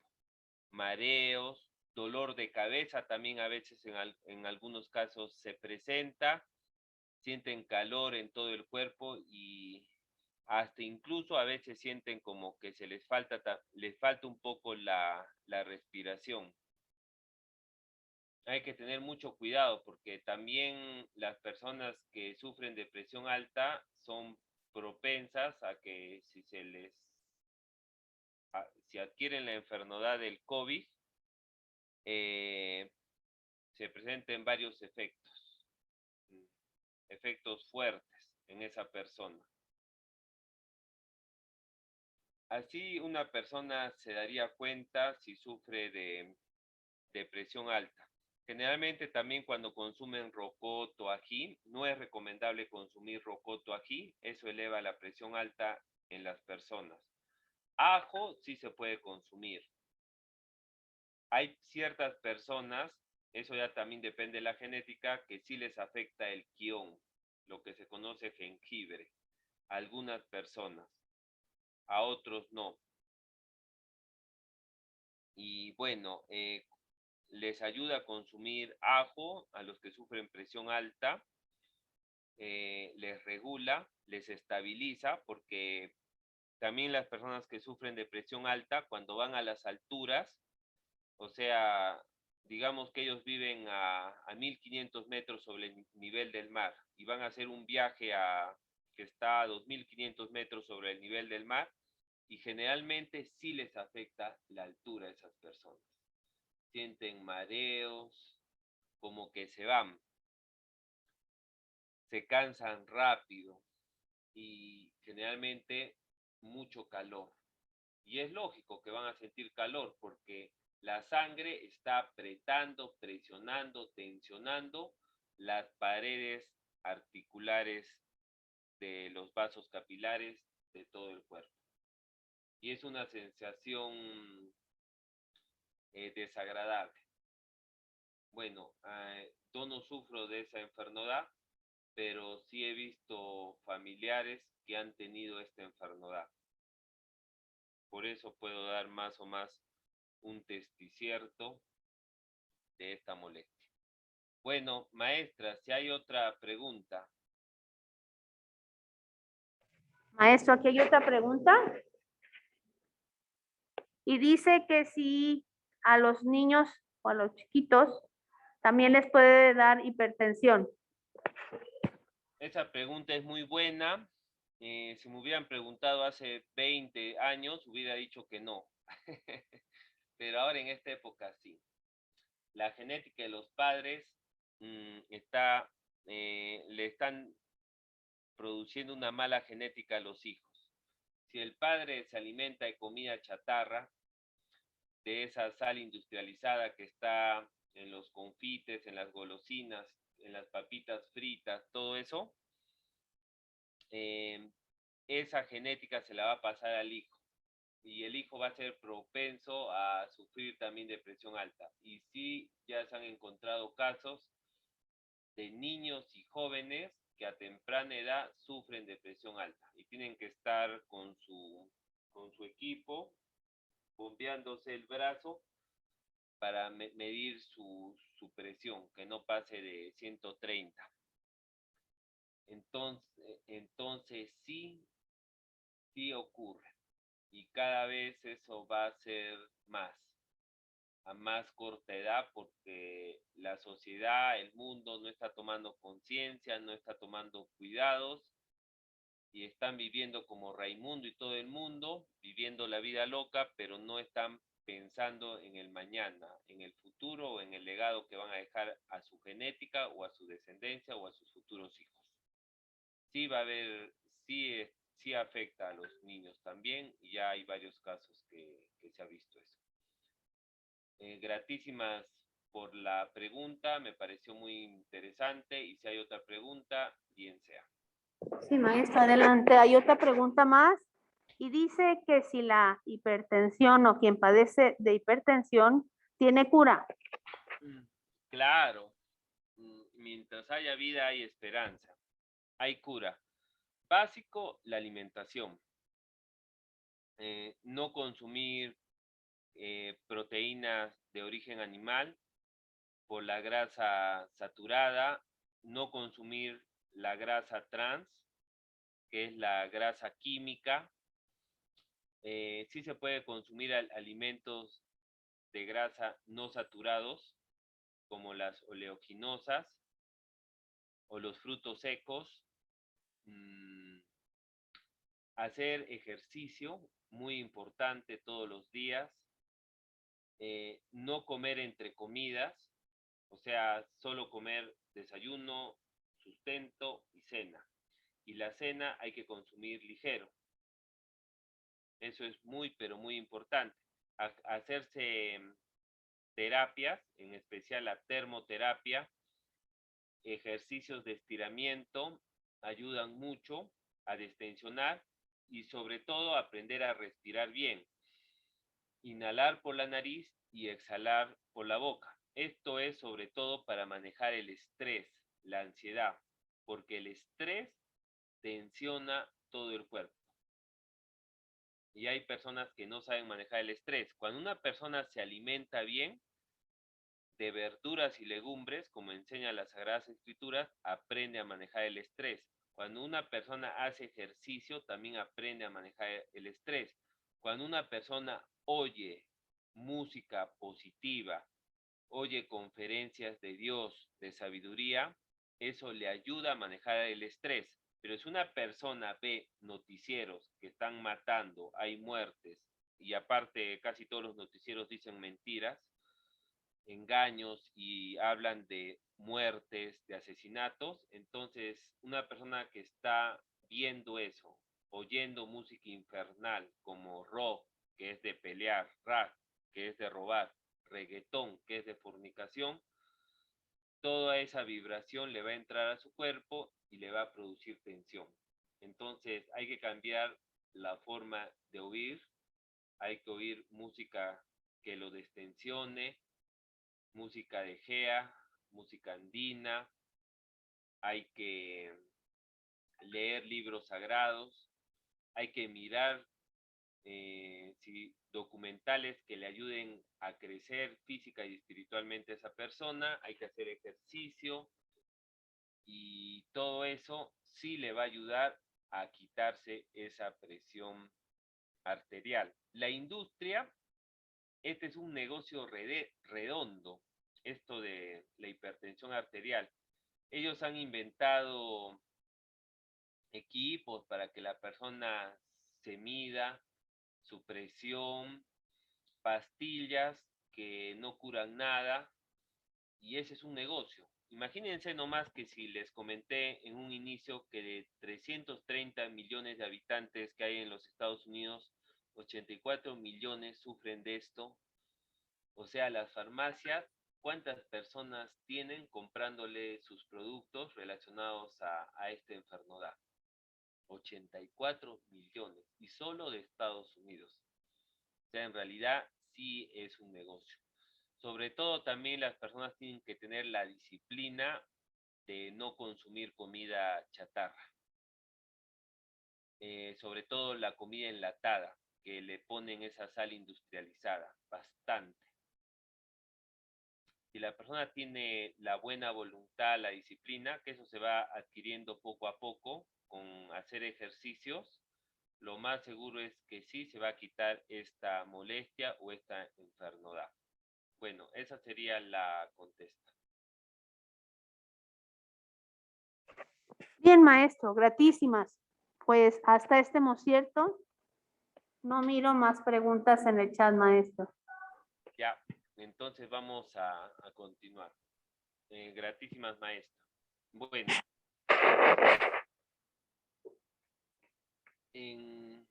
mareos, dolor de cabeza también a veces en algunos casos se presenta, sienten calor en todo el cuerpo, y hasta incluso a veces sienten como que les falta un poco la respiración. Hay que tener mucho cuidado, porque también las personas que sufren de presión alta son propensas a que si adquieren la enfermedad del COVID, eh, se presenten varios efectos fuertes en esa persona. Así una persona se daría cuenta si sufre de presión alta. Generalmente también cuando consumen rocoto, ají, no es recomendable consumir rocoto, ají, eso eleva la presión alta en las personas. Ajo sí se puede consumir. Hay ciertas personas, eso ya también depende de la genética, que sí les afecta el quión, lo que se conoce jengibre. A algunas personas, a otros no. Y bueno, les ayuda a consumir ajo a los que sufren presión alta, les regula, les estabiliza, porque también las personas que sufren de presión alta, cuando van a las alturas, o sea, digamos que ellos viven a 1500 metros sobre el nivel del mar y van a hacer un viaje a que está a 2.500 metros sobre el nivel del mar, y generalmente sí les afecta la altura a esas personas. Sienten mareos, como que se cansan rápido y generalmente mucho calor. Y es lógico que van a sentir calor porque la sangre está apretando, presionando, tensionando las paredes articulares de los vasos capilares de todo el cuerpo. Y es una sensación desagradable. Bueno, yo no sufro de esa enfermedad, pero sí he visto familiares que han tenido esta enfermedad. Por eso puedo dar más o más un testicierto de esta molestia. Bueno, maestra, si hay otra pregunta. Maestro, aquí hay otra pregunta. Y dice que si a los niños o a los chiquitos también les puede dar hipertensión. Esa pregunta es muy buena. Si me hubieran preguntado hace 20 años, hubiera dicho que no. Pero ahora en esta época sí. La genética de los padres le están produciendo una mala genética a los hijos. Si el padre se alimenta de comida chatarra, de esa sal industrializada que está en los confites, en las golosinas, en las papitas fritas, todo eso, esa genética se la va a pasar al hijo. Y el hijo va a ser propenso a sufrir también de presión alta. Y sí, ya se han encontrado casos de niños y jóvenes que a temprana edad sufren de presión alta y tienen que estar con su equipo bombeándose el brazo para medir su presión, que no pase de 130. Entonces sí ocurre. Y cada vez eso va a ser más, a más corta edad, porque la sociedad, el mundo no está tomando conciencia, no está tomando cuidados y están viviendo como Raimundo y todo el mundo, viviendo la vida loca, pero no están pensando en el mañana, en el futuro o en el legado que van a dejar a su genética o a su descendencia o a sus futuros hijos. Sí va a haber, sí afecta a los niños también y ya hay varios casos que se ha visto eso. Gratísimas por la pregunta, me pareció muy interesante y si hay otra pregunta, bien sea. Sí, maestra, adelante. Hay otra pregunta más y dice que si la hipertensión o quien padece de hipertensión tiene cura. Claro, mientras haya vida hay esperanza, hay cura. Básico, la alimentación. No consumir proteínas de origen animal por la grasa saturada, no consumir la grasa trans, que es la grasa química. Sí se puede consumir alimentos de grasa no saturados, como las oleaginosas o los frutos secos. Hacer ejercicio, muy importante todos los días. No comer entre comidas, o sea, solo comer desayuno, sustento y cena. Y la cena hay que consumir ligero. Eso es muy, pero muy importante. Hacerse terapias, en especial la termoterapia, ejercicios de estiramiento, ayudan mucho a destensionar y sobre todo a aprender a respirar bien. Inhalar por la nariz y exhalar por la boca. Esto es sobre todo para manejar el estrés, la ansiedad, porque el estrés tensiona todo el cuerpo. Y hay personas que no saben manejar el estrés. Cuando una persona se alimenta bien de verduras y legumbres, como enseñan las Sagradas Escrituras, aprende a manejar el estrés. Cuando una persona hace ejercicio, también aprende a manejar el estrés. Cuando una persona oye música positiva, oye conferencias de Dios, de sabiduría, eso le ayuda a manejar el estrés. Pero si una persona ve noticieros que están matando, hay muertes, y aparte casi todos los noticieros dicen mentiras, engaños y hablan de muertes, de asesinatos, entonces una persona que está viendo eso, oyendo música infernal como rock, que es de pelear, rap, que es de robar, reggaetón, que es de fornicación, toda esa vibración le va a entrar a su cuerpo y le va a producir tensión. Entonces hay que cambiar la forma de oír, hay que oír música que lo destensione, música de Gea, música andina, hay que leer libros sagrados, hay que mirar documentales que le ayuden a crecer física y espiritualmente a esa persona, hay que hacer ejercicio y todo eso sí le va a ayudar a quitarse esa presión arterial. La industria, este es un negocio redondo, esto de la hipertensión arterial. Ellos han inventado equipos para que la persona se mida su presión, pastillas que no curan nada, y ese es un negocio. Imagínense nomás que si les comenté en un inicio que de 330 millones de habitantes que hay en los Estados Unidos, 84 millones sufren de esto. O sea, las farmacias, ¿cuántas personas tienen comprándole sus productos relacionados a esta enfermedad? 84 millones, y solo de Estados Unidos. O sea, en realidad sí es un negocio. Sobre todo también las personas tienen que tener la disciplina de no consumir comida chatarra. Sobre todo la comida enlatada, que le ponen esa sal industrializada, bastante. Si la persona tiene la buena voluntad, la disciplina, que eso se va adquiriendo poco a poco con hacer ejercicios, lo más seguro es que sí se va a quitar esta molestia o esta enfermedad. Bueno, esa sería la contesta. Bien, maestro, gratísimas. Pues hasta este cierto, no miro más preguntas en el chat, maestro. Ya, entonces vamos a continuar. Gratísimas, maestro. Bueno, en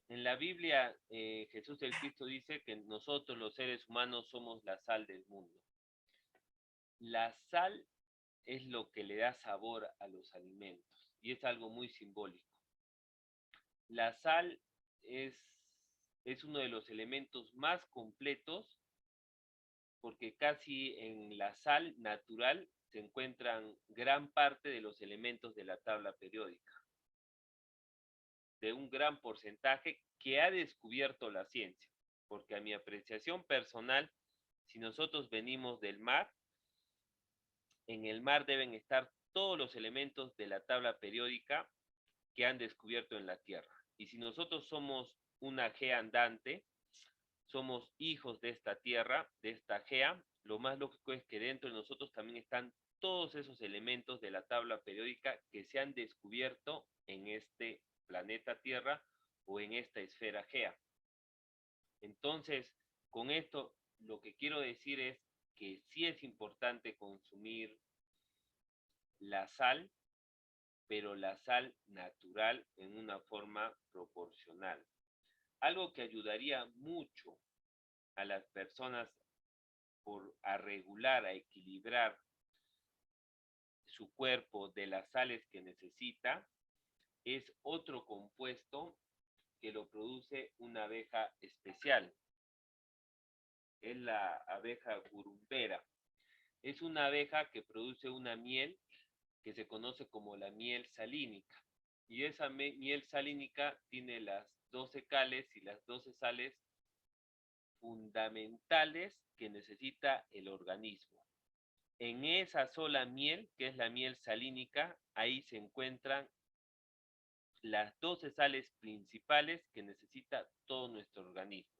la Biblia, Jesús el Cristo dice que nosotros los seres humanos somos la sal del mundo. La sal es lo que le da sabor a los alimentos y es algo muy simbólico. La sal es uno de los elementos más completos porque casi en la sal natural se encuentran gran parte de los elementos de la tabla periódica, de un gran porcentaje que ha descubierto la ciencia, porque a mi apreciación personal, si nosotros venimos del mar, en el mar deben estar todos los elementos de la tabla periódica que han descubierto en la Tierra. Y si nosotros somos una gea andante, somos hijos de esta Tierra, de esta gea, lo más lógico es que dentro de nosotros también están todos esos elementos de la tabla periódica que se han descubierto en este planeta Tierra o en esta esfera gea. Entonces, con esto lo que quiero decir es que sí es importante consumir la sal, pero la sal natural en una forma proporcional. Algo que ayudaría mucho a las personas a regular, a equilibrar su cuerpo de las sales que necesita, es otro compuesto que lo produce una abeja especial. Es la abeja gurumbera. Es una abeja que produce una miel que se conoce como la miel salínica. Y esa miel salínica tiene las 12 cales y las 12 sales fundamentales que necesita el organismo. En esa sola miel, que es la miel salínica, ahí se encuentran las 12 sales principales que necesita todo nuestro organismo.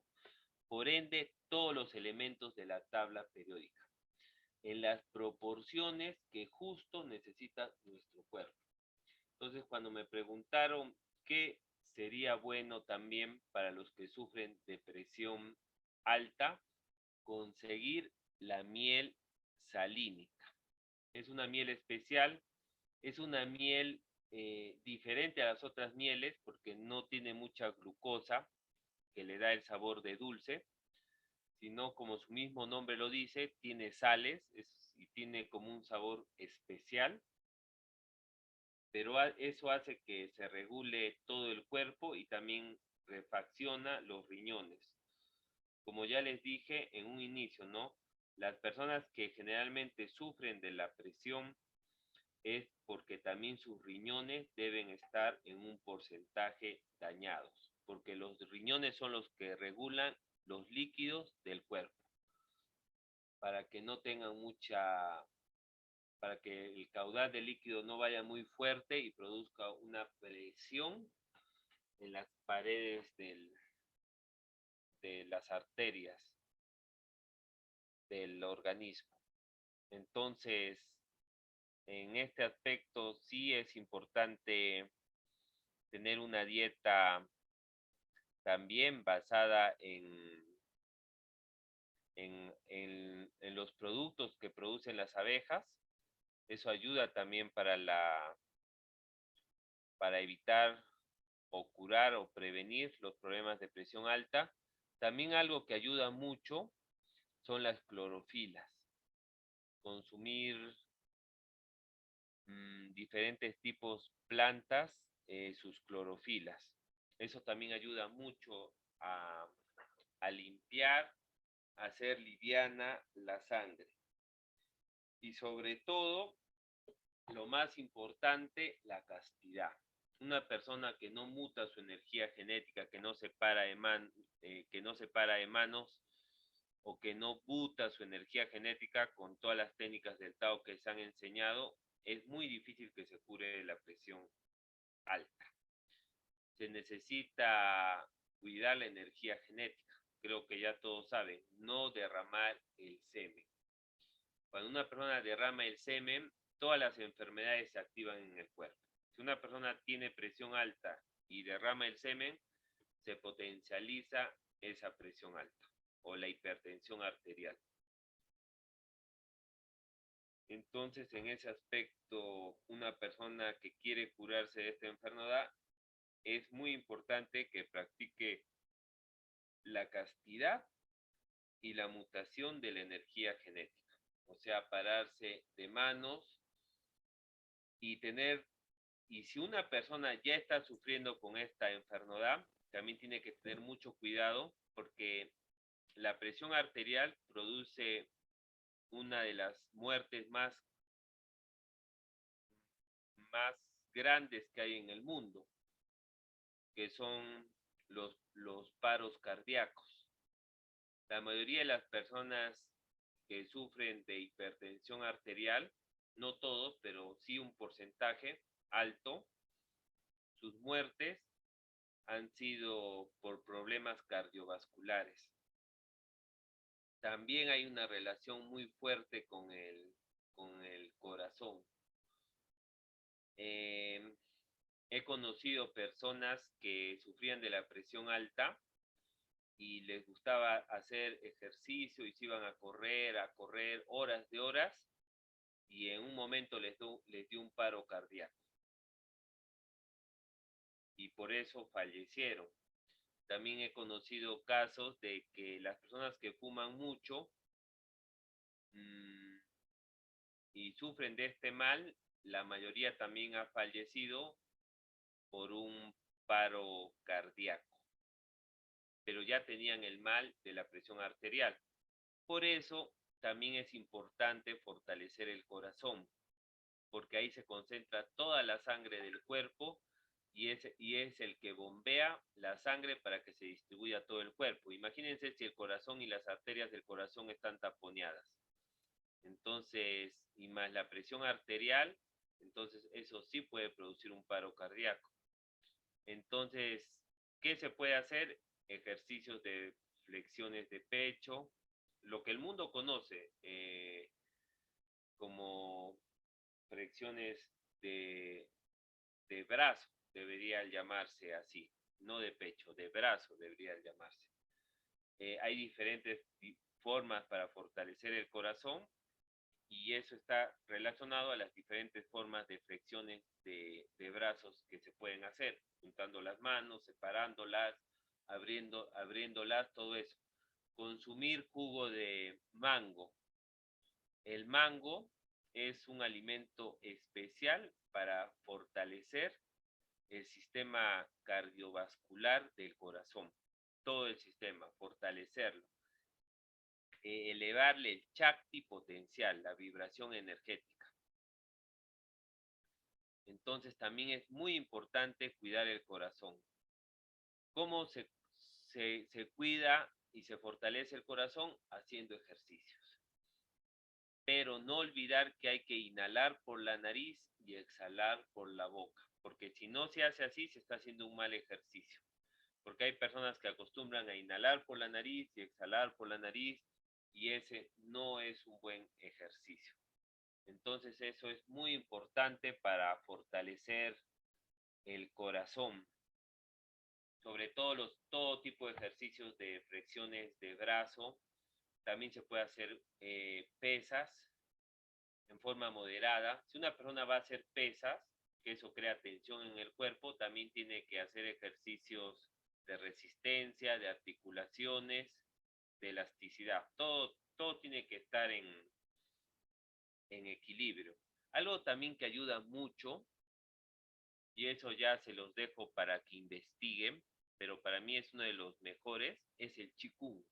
Por ende, todos los elementos de la tabla periódica, en las proporciones que justo necesita nuestro cuerpo. Entonces, cuando me preguntaron qué sería bueno también para los que sufren de presión alta, conseguir la miel salínica. Es una miel especial, es una miel diferente a las otras mieles porque no tiene mucha glucosa que le da el sabor de dulce, sino como su mismo nombre lo dice, tiene sales y tiene como un sabor especial, pero eso hace que se regule todo el cuerpo y también refacciona los riñones. Como ya les dije en un inicio, ¿no? Las personas que generalmente sufren de la presión es porque también sus riñones deben estar en un porcentaje dañados, porque los riñones son los que regulan los líquidos del cuerpo, para que no tengan para que el caudal de líquido no vaya muy fuerte y produzca una presión en las paredes de las arterias del organismo. Entonces, en este aspecto sí es importante tener una dieta también basada en los productos que producen las abejas. Eso ayuda también para evitar o curar o prevenir los problemas de presión alta. También algo que ayuda mucho son las clorofilas. Consumir diferentes tipos plantas, sus clorofilas. Eso también ayuda mucho a limpiar, a hacer liviana la sangre. Y sobre todo, lo más importante, la castidad. Una persona que no muta su energía genética, que no separa de manos, o que no muta su energía genética con todas las técnicas del Tao que se han enseñado, es muy difícil que se cure la presión alta. Se necesita cuidar la energía genética. Creo que ya todos saben, no derramar el semen. Cuando una persona derrama el semen, todas las enfermedades se activan en el cuerpo. Si una persona tiene presión alta y derrama el semen, se potencializa esa presión alta o la hipertensión arterial. Entonces, en ese aspecto, una persona que quiere curarse de esta enfermedad, es muy importante que practique la castidad y la mutación de la energía genética. O sea, pararse de manos y si una persona ya está sufriendo con esta enfermedad, también tiene que tener mucho cuidado porque la presión arterial produce una de las muertes más grandes que hay en el mundo, que son los paros cardíacos. La mayoría de las personas que sufren de hipertensión arterial, no todos, pero sí un porcentaje alto, sus muertes han sido por problemas cardiovasculares. También hay una relación muy fuerte con el corazón. He conocido personas que sufrían de la presión alta y les gustaba hacer ejercicio y se iban a correr horas de horas y en un momento les dio un paro cardíaco y por eso fallecieron. También he conocido casos de que las personas que fuman mucho y sufren de este mal, la mayoría también ha fallecido por un paro cardíaco, pero ya tenían el mal de la presión arterial. Por eso también es importante fortalecer el corazón, porque ahí se concentra toda la sangre del cuerpo y es el que bombea la sangre para que se distribuya a todo el cuerpo. Imagínense si el corazón y las arterias del corazón están taponeadas. Entonces, y más la presión arterial, entonces eso sí puede producir un paro cardíaco. Entonces, ¿qué se puede hacer? Ejercicios de flexiones de pecho, lo que el mundo conoce como flexiones de brazo, debería llamarse así, no de pecho, de brazo debería llamarse. Hay diferentes formas para fortalecer el corazón y eso está relacionado a las diferentes formas de flexiones de brazos que se pueden hacer, juntando las manos, separándolas, abriéndolas, todo eso. Consumir jugo de mango. El mango es un alimento especial para fortalecer el sistema cardiovascular del corazón, todo el sistema, fortalecerlo, elevarle el Shakti potencial, la vibración energética. Entonces también es muy importante cuidar el corazón. ¿Cómo se cuida y se fortalece el corazón? Haciendo ejercicios. Pero no olvidar que hay que inhalar por la nariz y exhalar por la boca, porque si no se hace así, se está haciendo un mal ejercicio. Porque hay personas que acostumbran a inhalar por la nariz y exhalar por la nariz, y ese no es un buen ejercicio. Entonces eso es muy importante para fortalecer el corazón. Sobre todo tipo de ejercicios de flexiones de brazo. También se puede hacer pesas en forma moderada. Si una persona va a hacer pesas, que eso crea tensión en el cuerpo, también tiene que hacer ejercicios de resistencia, de articulaciones, de elasticidad. Todo tiene que estar en equilibrio. Algo también que ayuda mucho, y eso ya se los dejo para que investiguen, pero para mí es uno de los mejores, es el Qigong.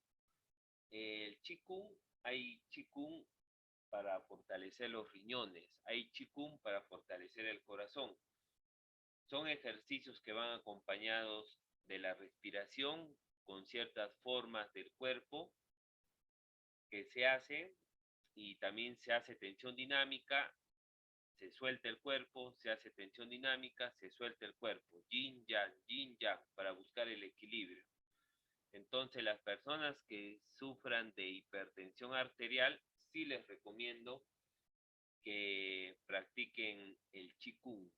El Qigong, hay Qigong para fortalecer los riñones, hay Qigong para fortalecer el corazón. Son ejercicios que van acompañados de la respiración con ciertas formas del cuerpo que se hacen, y también se hace tensión dinámica, se suelta el cuerpo, se hace tensión dinámica, se suelta el cuerpo, yin yang, para buscar el equilibrio. Entonces las personas que sufran de hipertensión arterial, sí les recomiendo que practiquen el Qigong.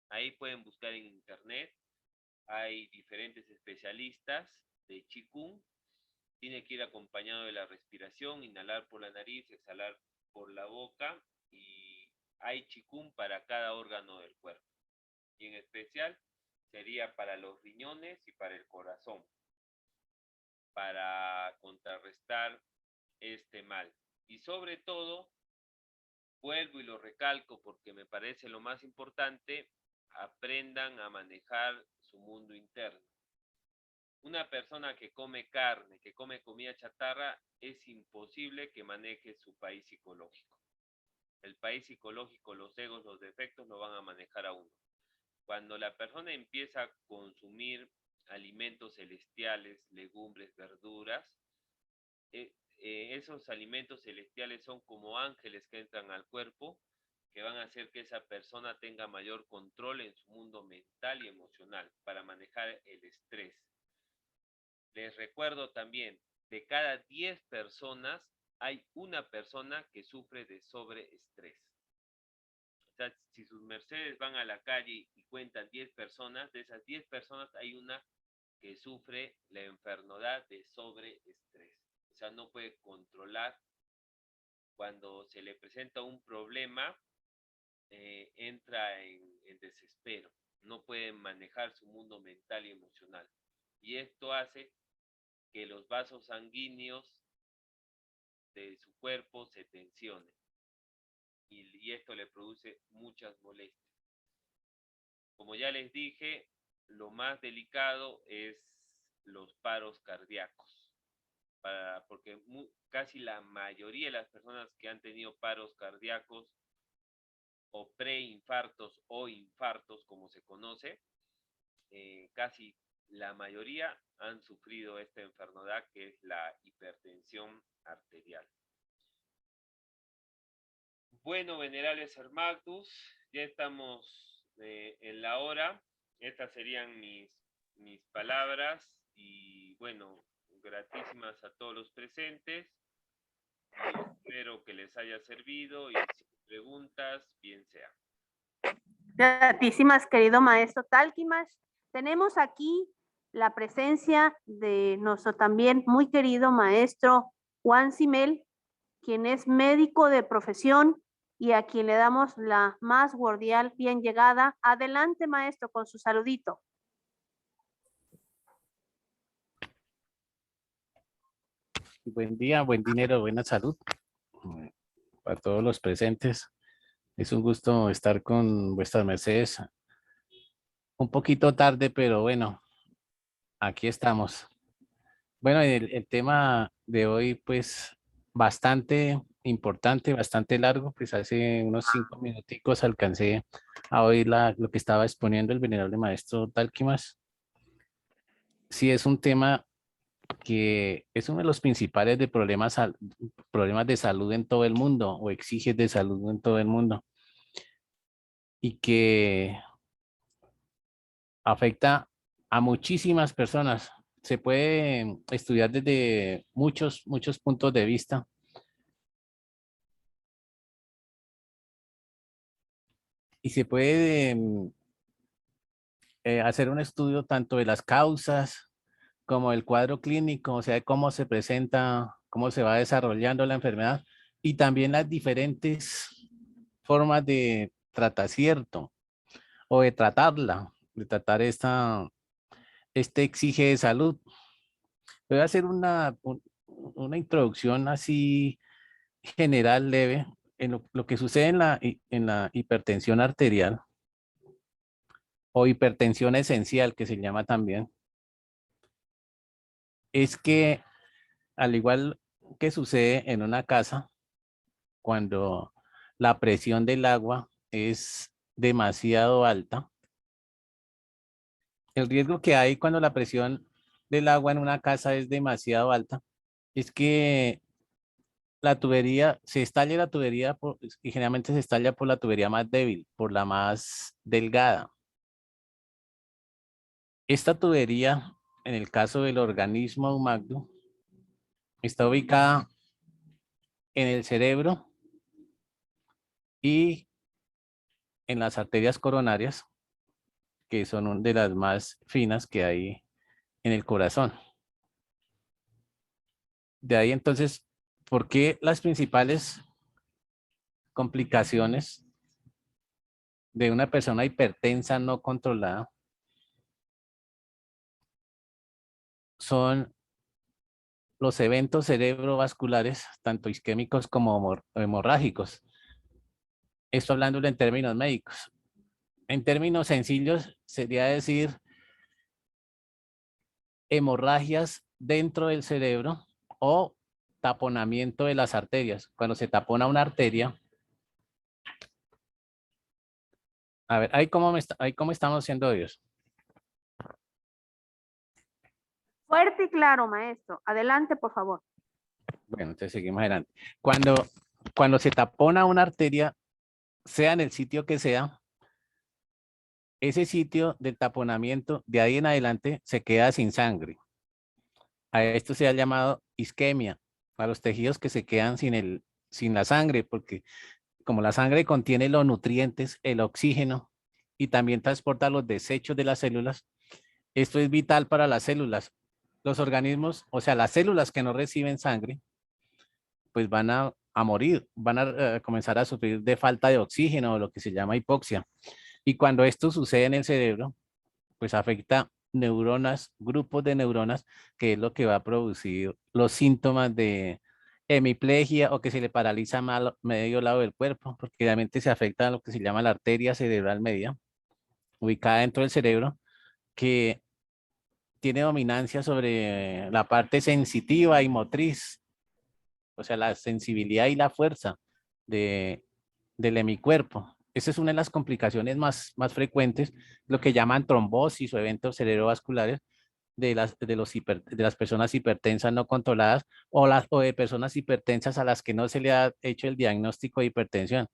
Ahí pueden buscar en internet, hay diferentes especialistas de Qigong. Tiene que ir acompañado de la respiración, inhalar por la nariz, exhalar por la boca, y hay Qigong para cada órgano del cuerpo. Y en especial sería para los riñones y para el corazón, para contrarrestar este mal. Y sobre todo, vuelvo y lo recalco porque me parece lo más importante, aprendan a manejar su mundo interno. Una persona que come carne, que come comida chatarra, es imposible que maneje su país psicológico. El país psicológico, los egos, los defectos lo van a manejar a uno. Cuando la persona empieza a consumir alimentos celestiales, legumbres, verduras, esos alimentos celestiales son como ángeles que entran al cuerpo, que van a hacer que esa persona tenga mayor control en su mundo mental y emocional para manejar el estrés. Les recuerdo también, de cada 10 personas hay una persona que sufre de sobreestrés. O sea, si sus mercedes van a la calle y cuentan 10 personas, de esas 10 personas hay una que sufre la enfermedad de sobreestrés. O sea, no puede controlar. Cuando se le presenta un problema, entra en desespero. No puede manejar su mundo mental y emocional. Y esto hace que los vasos sanguíneos de su cuerpo se tensionen. Y esto le produce muchas molestias. Como ya les dije, lo más delicado es los paros cardíacos. Porque casi la mayoría de las personas que han tenido paros cardíacos o preinfartos o infartos, como se conoce, casi la mayoría han sufrido esta enfermedad que es la hipertensión arterial. Bueno, venerables Hermactus, ya estamos en la hora. Estas serían mis palabras y bueno, gratísimas a todos los presentes. Y espero que les haya servido y sin preguntas, bien sea. Gratísimas, querido maestro Talquimax. Tenemos aquí la presencia de nuestro también muy querido maestro Juan Simel, quien es médico de profesión y a quien le damos la más cordial bien llegada. Adelante, maestro, con su saludito. Buen día, buen dinero, buena salud para todos los presentes. Es un gusto estar con vuestras mercedes. Un poquito tarde, pero bueno, aquí estamos. Bueno, el tema de hoy, pues, bastante importante, bastante largo, pues hace unos 5 minuticos alcancé a oír lo que estaba exponiendo el venerable maestro Talquimas. Sí, es un tema que es uno de los principales de problemas de salud en todo el mundo o exiges de salud en todo el mundo y que afecta a muchísimas personas. Se puede estudiar desde muchos puntos de vista y se puede hacer un estudio tanto de las causas como el cuadro clínico, o sea, de cómo se presenta, cómo se va desarrollando la enfermedad y también las diferentes formas de tratar cierto o de tratarla, de tratar este exige de salud. Voy a hacer una introducción así general, leve, en lo que sucede en la hipertensión arterial o hipertensión esencial, que se llama también, es que al igual que sucede en una casa, cuando la presión del agua es demasiado alta, el riesgo que hay cuando la presión del agua en una casa es demasiado alta es que la tubería, se estalle la tubería y generalmente se estalla por la tubería más débil, por la más delgada. Esta tubería, en el caso del organismo magno, está ubicada en el cerebro y en las arterias coronarias, que son de las más finas que hay en el corazón. De ahí entonces, ¿por qué las principales complicaciones de una persona hipertensa no controlada son los eventos cerebrovasculares, tanto isquémicos como hemorrágicos? Esto hablándolo en términos médicos. En términos sencillos, sería decir hemorragias dentro del cerebro o taponamiento de las arterias. Cuando se tapona una arteria, a ver, ahí cómo estamos haciendo ellos. Fuerte y claro, maestro. Adelante, por favor. Bueno, entonces seguimos adelante. Cuando se tapona una arteria, sea en el sitio que sea, ese sitio del taponamiento de ahí en adelante se queda sin sangre. A esto se ha llamado isquemia, a los tejidos que se quedan sin la sangre, porque como la sangre contiene los nutrientes, el oxígeno y también transporta los desechos de las células, esto es vital para las células. Los organismos, o sea, las células que no reciben sangre, pues van a morir, van a comenzar a sufrir de falta de oxígeno o lo que se llama hipoxia. Y cuando esto sucede en el cerebro, pues afecta neuronas, grupos de neuronas, que es lo que va a producir los síntomas de hemiplegia o que se le paraliza medio lado del cuerpo, porque realmente se afecta a lo que se llama la arteria cerebral media, ubicada dentro del cerebro, que tiene dominancia sobre la parte sensitiva y motriz, o sea, la sensibilidad y la fuerza de, del hemicuerpo. Esa es una de las complicaciones más frecuentes, lo que llaman trombosis o eventos cerebrovasculares de las personas hipertensas no controladas o de personas hipertensas a las que no se le ha hecho el diagnóstico de hipertensión.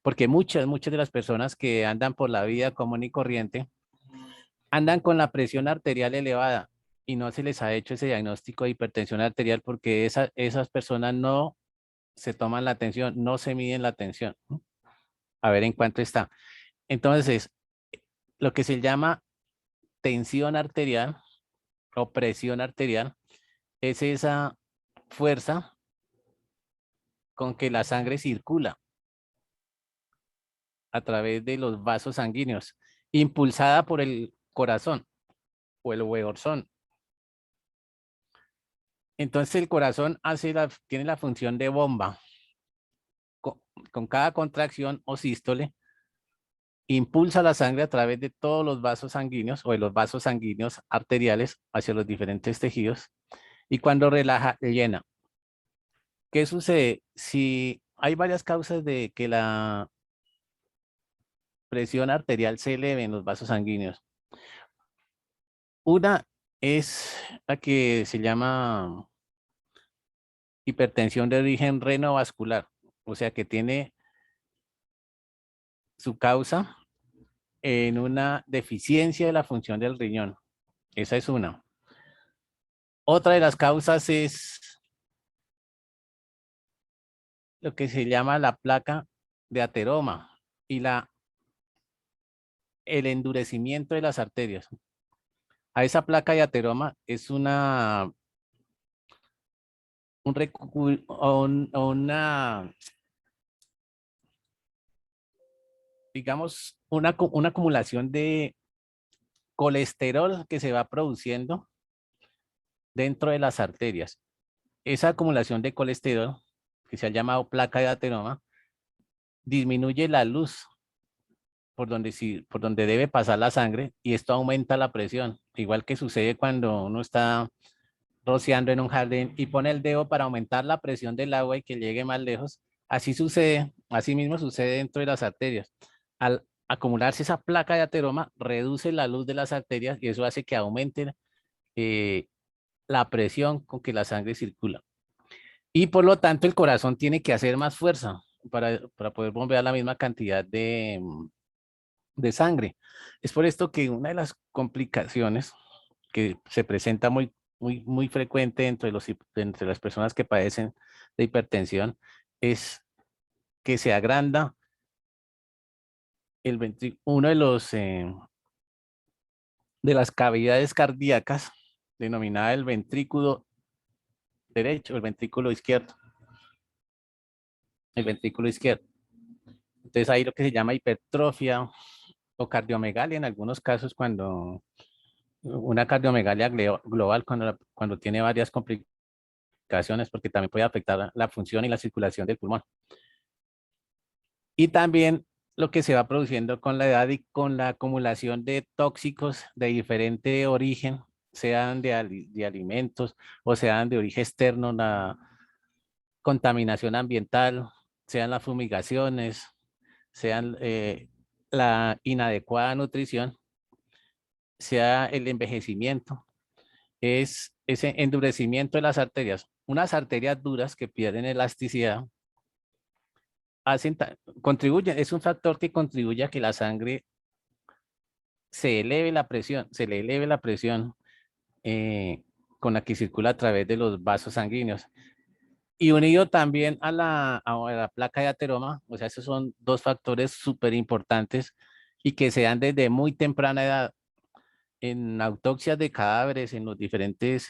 Porque muchas de las personas que andan por la vida común y corriente andan con la presión arterial elevada y no se les ha hecho ese diagnóstico de hipertensión arterial porque esas personas no se toman la atención, no se miden la atención. A ver en cuánto está. Entonces, lo que se llama tensión arterial o presión arterial es esa fuerza con que la sangre circula a través de los vasos sanguíneos, impulsada por el corazón o el corazón. Entonces el corazón tiene la función de bomba. Con cada contracción o sístole, impulsa la sangre a través de todos los vasos sanguíneos o de los vasos sanguíneos arteriales hacia los diferentes tejidos, y cuando relaja, llena. ¿Qué sucede? Si hay varias causas de que la presión arterial se eleve en los vasos sanguíneos. Una es la que se llama hipertensión de origen renovascular, o sea que tiene su causa en una deficiencia de la función del riñón. Esa es una. Otra de las causas es lo que se llama la placa de ateroma y el endurecimiento de las arterias. A esa placa de ateroma es una digamos, una acumulación de colesterol que se va produciendo dentro de las arterias. Esa acumulación de colesterol, que se ha llamado placa de ateroma, disminuye la luz por donde debe pasar la sangre, y esto aumenta la presión, igual que sucede cuando uno está rociando en un jardín y pone el dedo para aumentar la presión del agua y que llegue más lejos. Así mismo sucede dentro de las arterias. Al acumularse esa placa de ateroma, reduce la luz de las arterias y eso hace que aumente la presión con que la sangre circula. Y por lo tanto, el corazón tiene que hacer más fuerza para poder bombear la misma cantidad de sangre. Es por esto que una de las complicaciones que se presenta muy frecuente entre las personas que padecen de hipertensión es que se agranda uno de las cavidades cardíacas, denominada el ventrículo derecho, el ventrículo izquierdo. El ventrículo izquierdo. Entonces ahí lo que se llama hipertrofia o cardiomegalia en algunos casos, cuando una cardiomegalia global, cuando tiene varias complicaciones, porque también puede afectar la función y la circulación del pulmón. Y también lo que se va produciendo con la edad y con la acumulación de tóxicos de diferente origen, sean de alimentos o sean de origen externo, la contaminación ambiental, sean las fumigaciones, sean la inadecuada nutrición, sea el envejecimiento, es ese endurecimiento de las arterias. Unas arterias duras que pierden elasticidad contribuyen, es un factor que contribuye a que la sangre se eleve la presión, se le eleve la presión con la que circula a través de los vasos sanguíneos. Y unido también a la placa de ateroma, o sea, esos son dos factores súper importantes y que se dan desde muy temprana edad. En autopsias de cadáveres, en los diferentes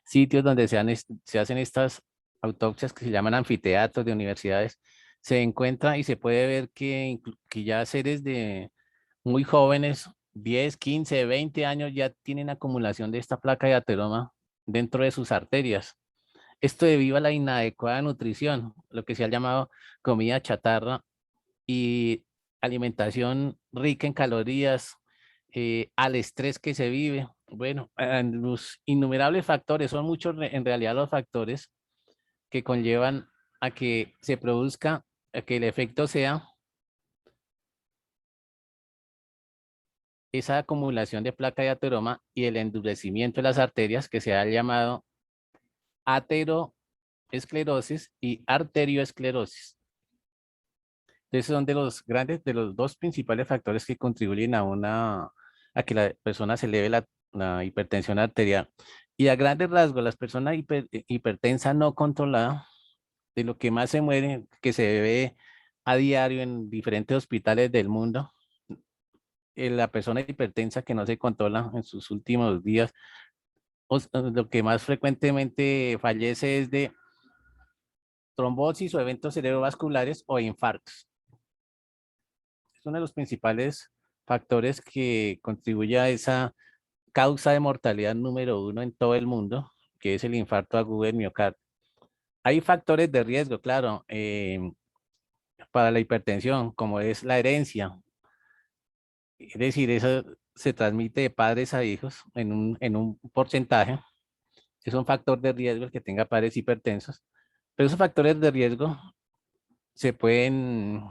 sitios donde se hacen estas autopsias que se llaman anfiteatros de universidades, se encuentra y se puede ver que ya seres de muy jóvenes, 10, 15, 20 años, ya tienen acumulación de esta placa de ateroma dentro de sus arterias. Esto debido a la inadecuada nutrición, lo que se ha llamado comida chatarra y alimentación rica en calorías, al estrés que se vive. Bueno, los innumerables factores, son muchos en realidad los factores que conllevan a que se produzca, a que el efecto sea esa acumulación de placa de ateroma y el endurecimiento de las arterias, que se ha llamado ateroesclerosis y arterioesclerosis. Entonces son de los dos principales factores que contribuyen a que la persona se eleve la hipertensión arterial. Y a grandes rasgos, las personas hipertensas no controladas, de lo que más se mueren, que se debe a diario en diferentes hospitales del mundo. La persona hipertensa que no se controla en sus últimos días, lo que más frecuentemente fallece es de trombosis o eventos cerebrovasculares o infartos. Es uno de los principales factores que contribuye a esa causa de mortalidad número 1 en todo el mundo, que es el infarto agudo del miocardio. Hay factores de riesgo, claro, para la hipertensión, como es la herencia. Es decir, eso se transmite de padres a hijos en un porcentaje. Es un factor de riesgo el que tenga padres hipertensos. Pero esos factores de riesgo se pueden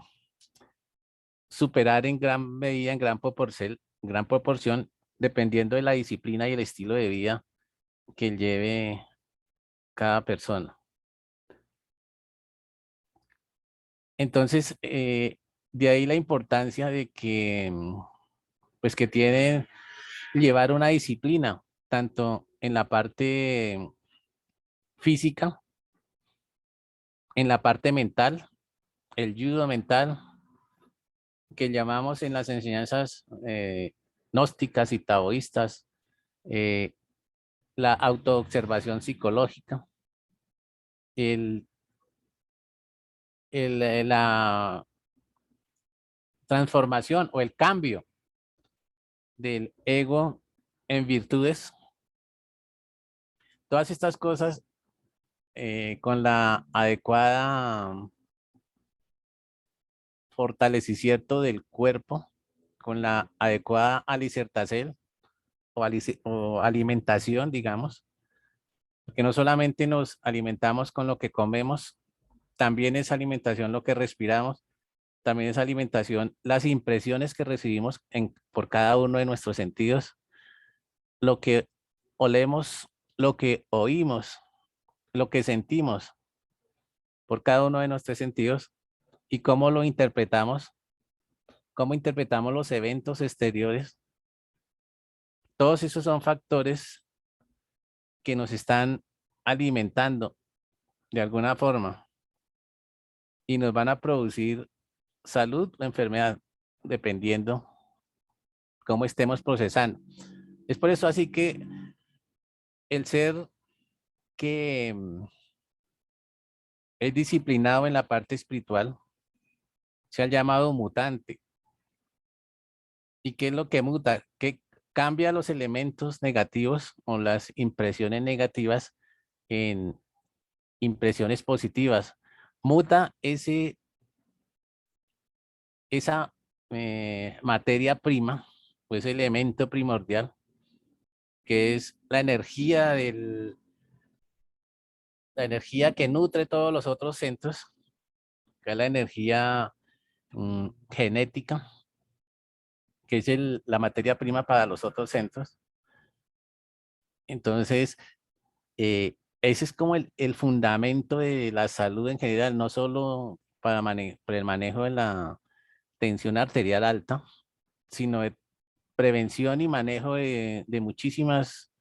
superar en gran medida, en gran proporción, dependiendo de la disciplina y el estilo de vida que lleve cada persona. Entonces, de ahí la importancia de que, pues que tienen llevar una disciplina, tanto en la parte física, en la parte mental, el judo mental, que llamamos en las enseñanzas gnósticas y taoístas, eh, la autoobservación psicológica, el, la transformación o el cambio del ego en virtudes. Todas estas cosas con la adecuada fortalecimiento del cuerpo, con la adecuada alicertacel o alimentación, digamos, porque no solamente nos alimentamos con lo que comemos, también es alimentación lo que respiramos, también es alimentación las impresiones que recibimos por cada uno de nuestros sentidos, lo que olemos, lo que oímos, lo que sentimos por cada uno de nuestros sentidos y cómo interpretamos los eventos exteriores. Todos esos son factores que nos están alimentando de alguna forma y nos van a producir salud o enfermedad, dependiendo cómo estemos procesando. Es por eso así que el ser que es disciplinado en la parte espiritual se ha llamado mutante. ¿Y qué es lo que muta? Que cambia los elementos negativos o las impresiones negativas en impresiones positivas. Muta esa materia prima, o ese elemento primordial, que es la energía que nutre todos los otros centros, que es la energía genética, que es la materia prima para los otros centros. Entonces, ese es como el fundamento de la salud en general, no solo para el manejo de la tensión arterial alta, sino de prevención y manejo de muchísimas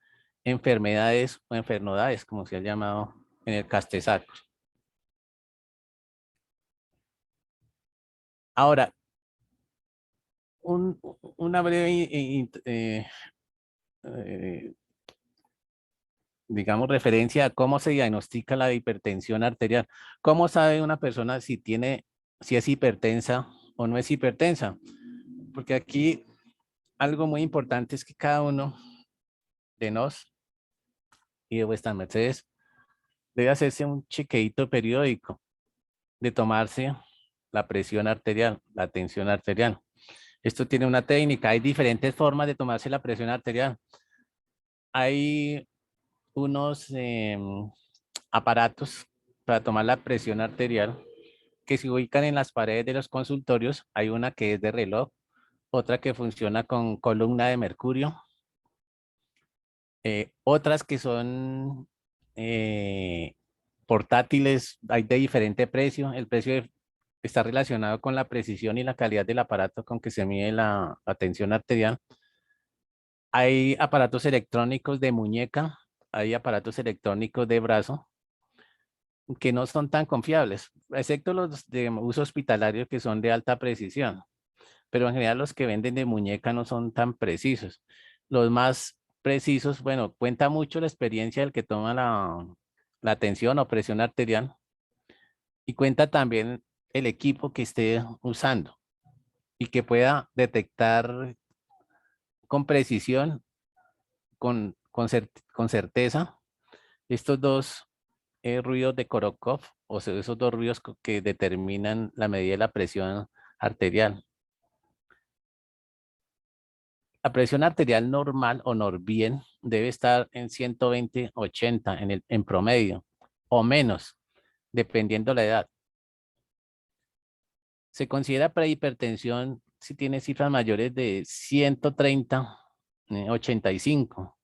enfermedades o enfermedades, como se ha llamado en el castesaco. Ahora, una breve, digamos, referencia a cómo se diagnostica la hipertensión arterial. ¿Cómo sabe una persona si es hipertensa o no es hipertensa? Porque aquí algo muy importante es que cada uno de nos y de vuestras mercedes debe hacerse un chequeito periódico de tomarse la presión arterial, la tensión arterial. Esto tiene una técnica, hay diferentes formas de tomarse la presión arterial. Hay unos aparatos para tomar la presión arterial que se ubican en las paredes de los consultorios. Hay una que es de reloj, otra que funciona con columna de mercurio, otras que son portátiles, hay de diferente precio. El precio está relacionado con la precisión y la calidad del aparato con que se mide la tensión arterial. Hay aparatos electrónicos de muñeca, hay aparatos electrónicos de brazo. que no son tan confiables, excepto los de uso hospitalario que son de alta precisión, pero en general los que venden de muñeca no son tan precisos. Los más precisos, bueno, cuenta mucho la experiencia del que toma la tensión o presión arterial y cuenta también el equipo que esté usando y que pueda detectar con precisión, con certeza, estos dos ruidos de Korokov, o sea, esos dos ruidos que determinan la medida de la presión arterial. La presión arterial normal o NORBIEN debe estar en 120/80 en promedio o menos, dependiendo la edad. Se considera prehipertensión si tiene cifras mayores de 130/85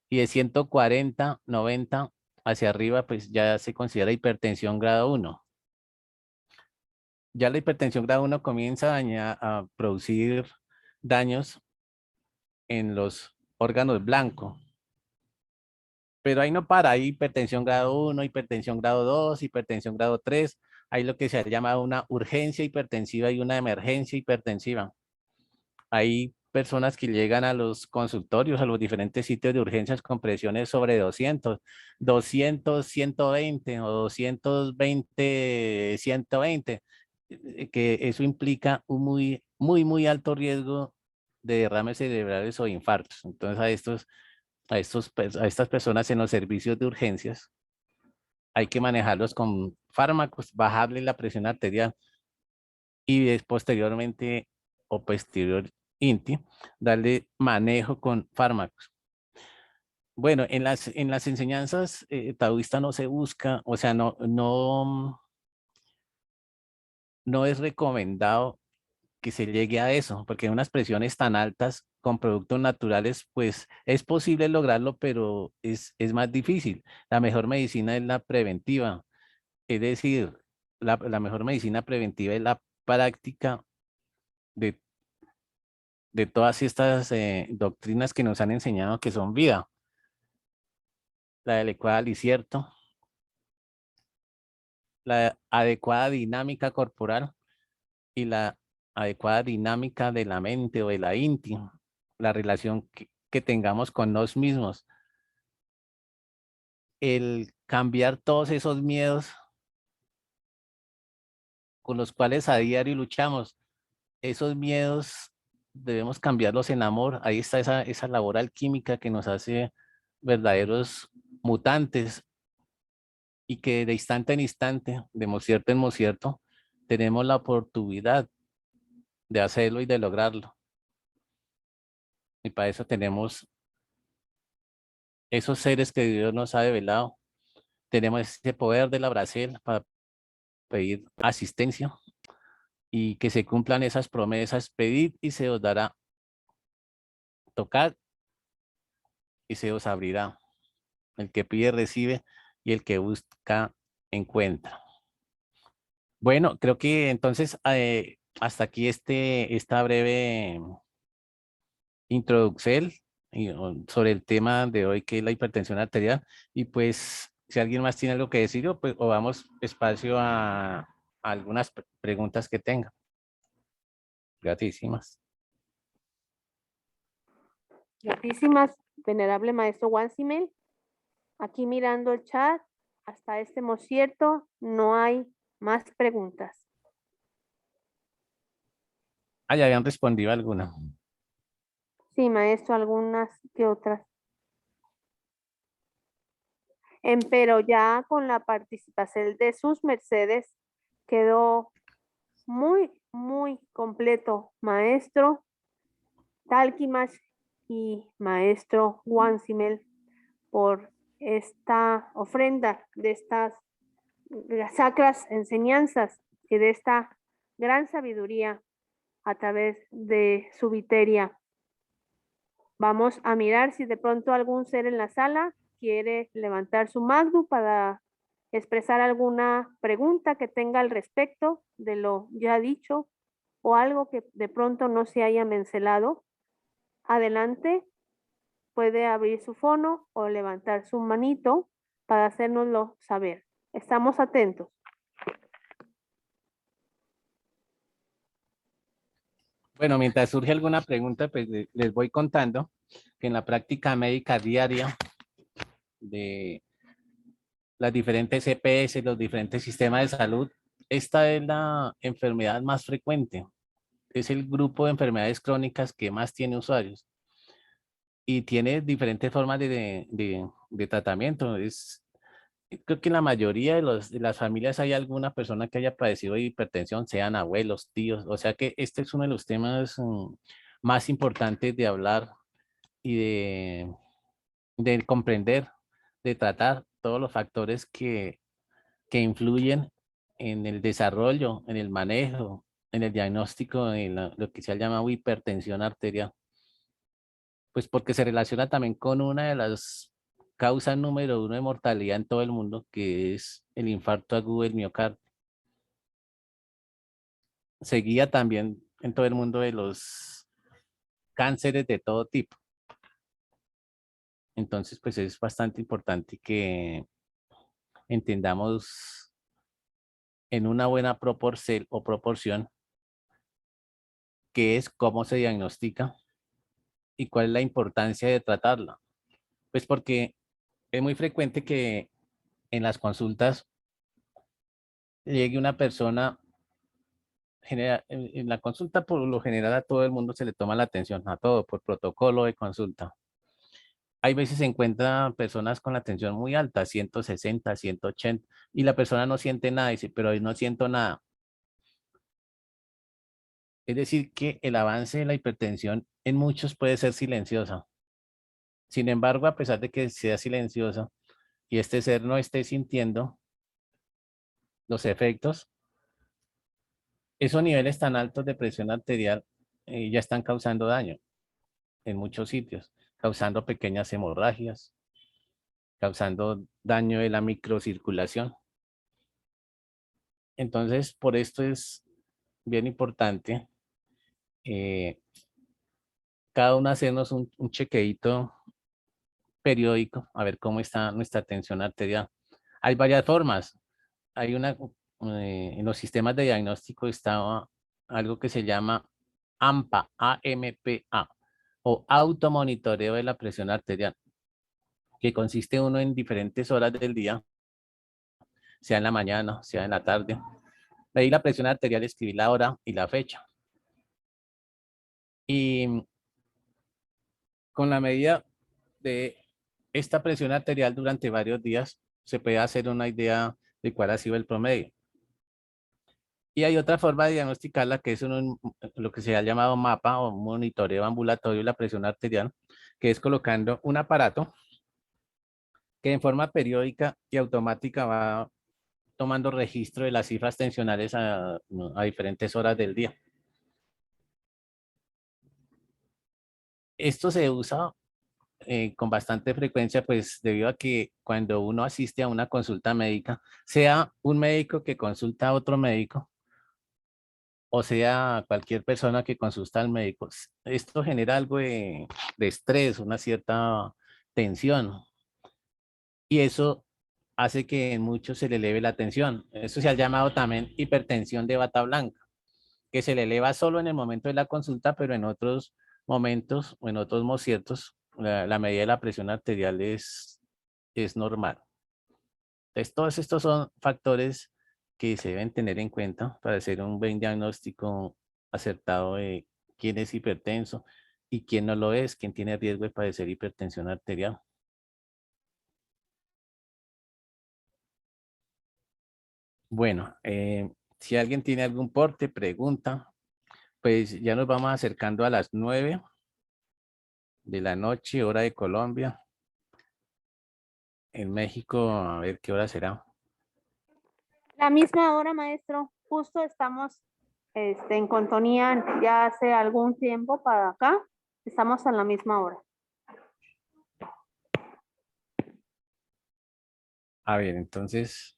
y de 140/90 hacia arriba, pues ya se considera hipertensión grado 1. Ya la hipertensión grado 1 comienza a producir daños en los órganos blancos. Pero ahí no para, hay hipertensión grado 1, hipertensión grado 2, hipertensión grado 3. Hay lo que se llama una urgencia hipertensiva y una emergencia hipertensiva. Hay personas que llegan a los consultorios, a los diferentes sitios de urgencias con presiones sobre 200, 120 o 220, 120, que eso implica un muy alto riesgo de derrames cerebrales o infartos. Entonces a estas personas en los servicios de urgencias hay que manejarlos con fármacos, bajarle la presión arterial y posteriormente o posterior INTI, darle manejo con fármacos. Bueno, en las enseñanzas taoístas no se busca, o sea, no es recomendado que se llegue a eso, porque unas presiones tan altas con productos naturales, pues es posible lograrlo, pero es más difícil. La mejor medicina es la preventiva, es decir, la mejor medicina preventiva es la práctica de, de todas estas doctrinas que nos han enseñado que son vida. La adecuada al cierto, la adecuada dinámica corporal y la adecuada dinámica de la mente o de la íntima, la relación que tengamos con nosotros mismos. El cambiar todos esos miedos con los cuales a diario luchamos, esos miedos debemos cambiarlos en amor. Ahí está esa labor alquímica que nos hace verdaderos mutantes y que de instante en instante, de mocierto en mocierto, tenemos la oportunidad de hacerlo y de lograrlo. Y para eso tenemos esos seres que Dios nos ha develado. Tenemos ese poder de la Bracel para pedir asistencia y que se cumplan esas promesas. Pedid y se os dará. Tocad y se os abrirá. El que pide recibe y el que busca encuentra. Bueno, creo que entonces hasta aquí esta breve introducción sobre el tema de hoy, que es la hipertensión arterial. Y pues, si alguien más tiene algo que decir, pues, o vamos espacio a algunas preguntas que tenga. Gratísimas. Gratísimas, venerable maestro Wansimel. Aquí mirando el chat, hasta este mocierto no hay más preguntas. Ah, ya habían respondido alguna. Sí, maestro, algunas que otras. Pero ya con la participación de sus mercedes quedó muy completo, maestro Talquimax y maestro Wansimel, por esta ofrenda de estas sacras enseñanzas y de esta gran sabiduría a través de su viteria. Vamos a mirar si de pronto algún ser en la sala quiere levantar su magdu para expresar alguna pregunta que tenga al respecto de lo ya dicho o algo que de pronto no se haya mencionado. Adelante, puede abrir su fono o levantar su manito para hacérnoslo saber. Estamos atentos. Bueno, mientras surge alguna pregunta, pues les voy contando que en la práctica médica diaria de las diferentes EPS, los diferentes sistemas de salud, esta es la enfermedad más frecuente. Es el grupo de enfermedades crónicas que más tiene usuarios y tiene diferentes formas de tratamiento. Creo que en la mayoría de las familias hay alguna persona que haya padecido de hipertensión, sean abuelos, tíos. O sea que este es uno de los temas más importantes de hablar y de comprender, de tratar todos los factores que influyen en el desarrollo, en el manejo, en el diagnóstico de lo que se ha llamado hipertensión arterial. Pues porque se relaciona también con una de las causas número uno de mortalidad en todo el mundo, que es el infarto agudo del miocardio. Seguía también en todo el mundo de los cánceres de todo tipo. Entonces, pues es bastante importante que entendamos en una buena proporción qué es, cómo se diagnostica y cuál es la importancia de tratarla. Pues porque es muy frecuente que en las consultas llegue una persona, en la consulta por lo general a todo el mundo se le toma la atención, a todo por protocolo de consulta. Hay veces se encuentran personas con la tensión muy alta, 160, 180, y la persona no siente nada, dice, pero hoy no siento nada. Es decir, que el avance de la hipertensión en muchos puede ser silenciosa. Sin embargo, a pesar de que sea silenciosa y este ser no esté sintiendo los efectos, esos niveles tan altos de presión arterial ya están causando daño en muchos sitios, causando pequeñas hemorragias, causando daño de la microcirculación. Entonces, por esto es bien importante cada uno hacernos un chequeito periódico, a ver cómo está nuestra tensión arterial. Hay varias formas. Hay en los sistemas de diagnóstico está algo que se llama AMPA, AMPA, o automonitoreo de la presión arterial, que consiste uno en diferentes horas del día, sea en la mañana, sea en la tarde. Medir la presión arterial, escribir la hora y la fecha. Y con la medida de esta presión arterial durante varios días, se puede hacer una idea de cuál ha sido el promedio. Y hay otra forma de diagnosticarla, que es lo que se ha llamado mapa o monitoreo ambulatorio de la presión arterial, que es colocando un aparato que en forma periódica y automática va tomando registro de las cifras tensionales a diferentes horas del día. Esto se usa con bastante frecuencia, pues debido a que cuando uno asiste a una consulta médica, sea un médico que consulta a otro médico, o sea cualquier persona que consulta al médico, esto genera algo de estrés, una cierta tensión, y eso hace que en muchos se le eleve la tensión. Eso se ha llamado también hipertensión de bata blanca, que se le eleva solo en el momento de la consulta, pero en otros momentos o en otros momentos la medida de la presión arterial es normal. Entonces, todos estos son factores que se deben tener en cuenta para hacer un buen diagnóstico acertado de quién es hipertenso y quién no lo es, quién tiene riesgo de padecer hipertensión arterial. Bueno, si alguien tiene algún porte, pregunta, pues ya nos vamos acercando a las 9 de la noche, hora de Colombia. En México, a ver qué hora será. La misma hora, maestro. Justo estamos en Contonía ya hace algún tiempo para acá. Estamos en la misma hora. A ver, entonces,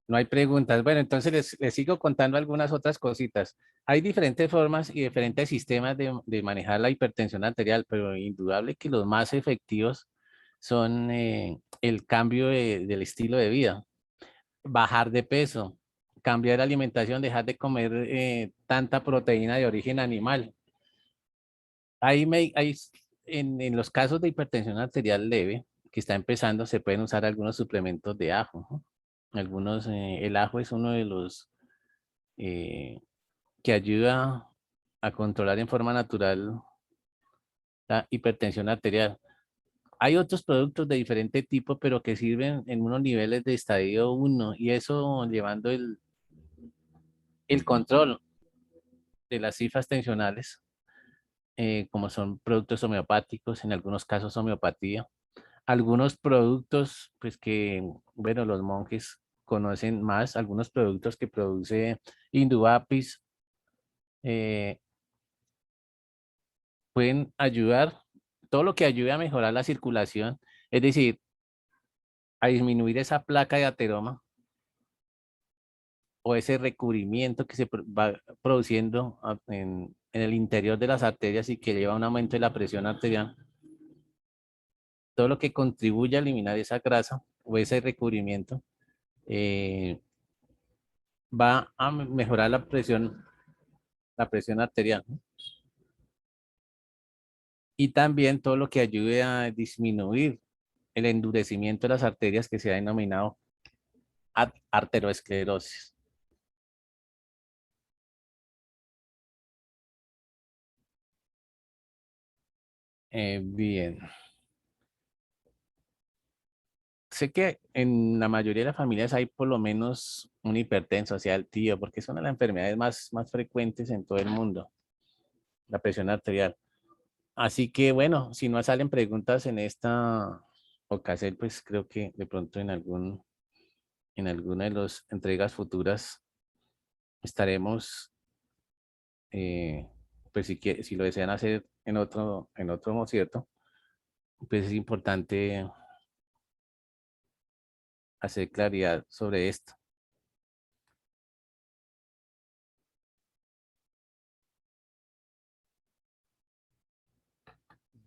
no hay preguntas. Bueno, entonces les sigo contando algunas otras cositas. Hay diferentes formas y diferentes sistemas de manejar la hipertensión arterial, pero indudable que los más efectivos son el cambio del estilo de vida, bajar de peso, cambiar de alimentación, dejar de comer tanta proteína de origen animal. En los casos de hipertensión arterial leve, que está empezando, se pueden usar algunos suplementos de ajo, ¿no? El ajo es uno de los que ayuda a controlar en forma natural la hipertensión arterial. Hay otros productos de diferente tipo, pero que sirven en unos niveles de estadio 1 y eso llevando el control de las cifras tensionales, como son productos homeopáticos, en algunos casos homeopatía. Algunos productos, pues que, bueno, los monjes conocen más, algunos productos que produce Indubapis pueden ayudar, todo lo que ayude a mejorar la circulación, es decir, a disminuir esa placa de ateroma o ese recubrimiento que va produciendo en el interior de las arterias y que lleva a un aumento de la presión arterial. Todo lo que contribuye a eliminar esa grasa o ese recubrimiento va a mejorar la presión arterial, ¿no? Y también todo lo que ayude a disminuir el endurecimiento de las arterias que se ha denominado arteriosclerosis. Bien. Sé que en la mayoría de las familias hay por lo menos un hipertenso, o sea, el tío, porque son las enfermedades más frecuentes en todo el mundo, la presión arterial. Así que bueno, si no salen preguntas en esta ocasión, pues creo que de pronto en alguna de las entregas futuras estaremos, pues si lo desean hacer en otro, ¿no es cierto? Pues es importante hacer claridad sobre esto.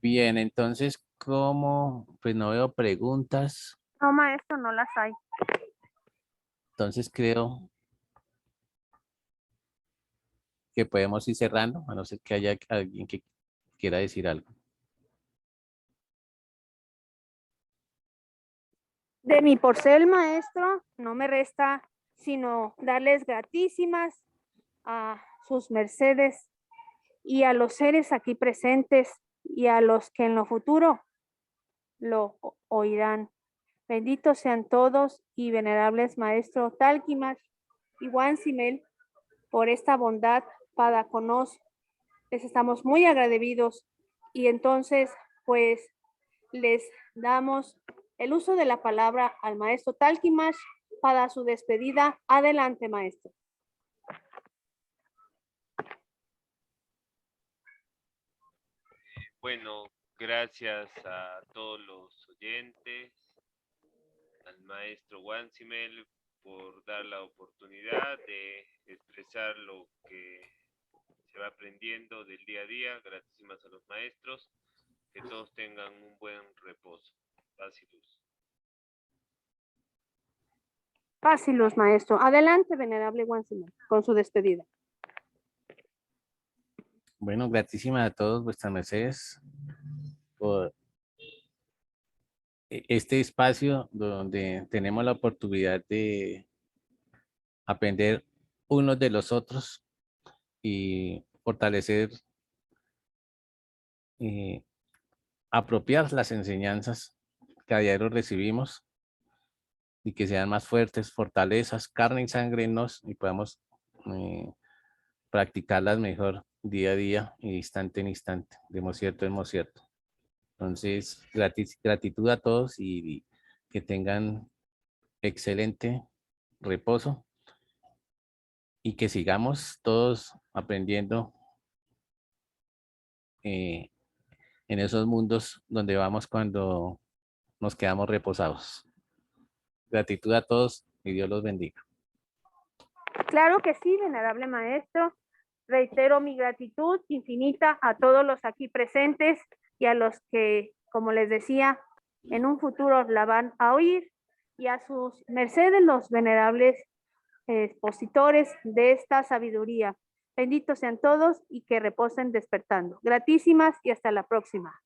Bien, entonces, como pues no veo preguntas, No, maestro, no las hay. entonces creo que podemos ir cerrando, a no ser que haya alguien que quiera decir algo. De mi por ser el maestro, no me resta sino darles gratísimas a sus mercedes y a los seres aquí presentes y a los que en lo futuro lo oirán. Benditos sean todos y venerables maestro Talquimax y Wansimel por esta bondad para con nos. Les estamos muy agradecidos y entonces pues les damos el uso de la palabra al maestro Talquimax para su despedida. Adelante, maestro. Bueno, gracias a todos los oyentes, al maestro Wansimel por dar la oportunidad de expresar lo que se va aprendiendo del día a día. Gracias a los maestros. Que todos tengan un buen reposo. Paz y luz. Paz y luz, maestro. Adelante, venerable Wansimel, con su despedida. Bueno, gratísimas a todos vuestras mercedes por este espacio donde tenemos la oportunidad de aprender unos de los otros y fortalecer, apropiar las enseñanzas que a diario recibimos y que sean más fuertes, fortalezas, carne y sangre en nos y podamos practicarlas mejor día a día y instante en instante. Demos cierto, hemos cierto. Entonces, gratitud a todos y que tengan excelente reposo y que sigamos todos aprendiendo en esos mundos donde vamos cuando nos quedamos reposados. Gratitud a todos y Dios los bendiga. Claro que sí, venerable maestro. Reitero mi gratitud infinita a todos los aquí presentes y a los que, como les decía, En un futuro la van a oír y a sus mercedes los venerables expositores de esta sabiduría. Benditos sean todos y que reposen despertando. Gratísimas y hasta la próxima.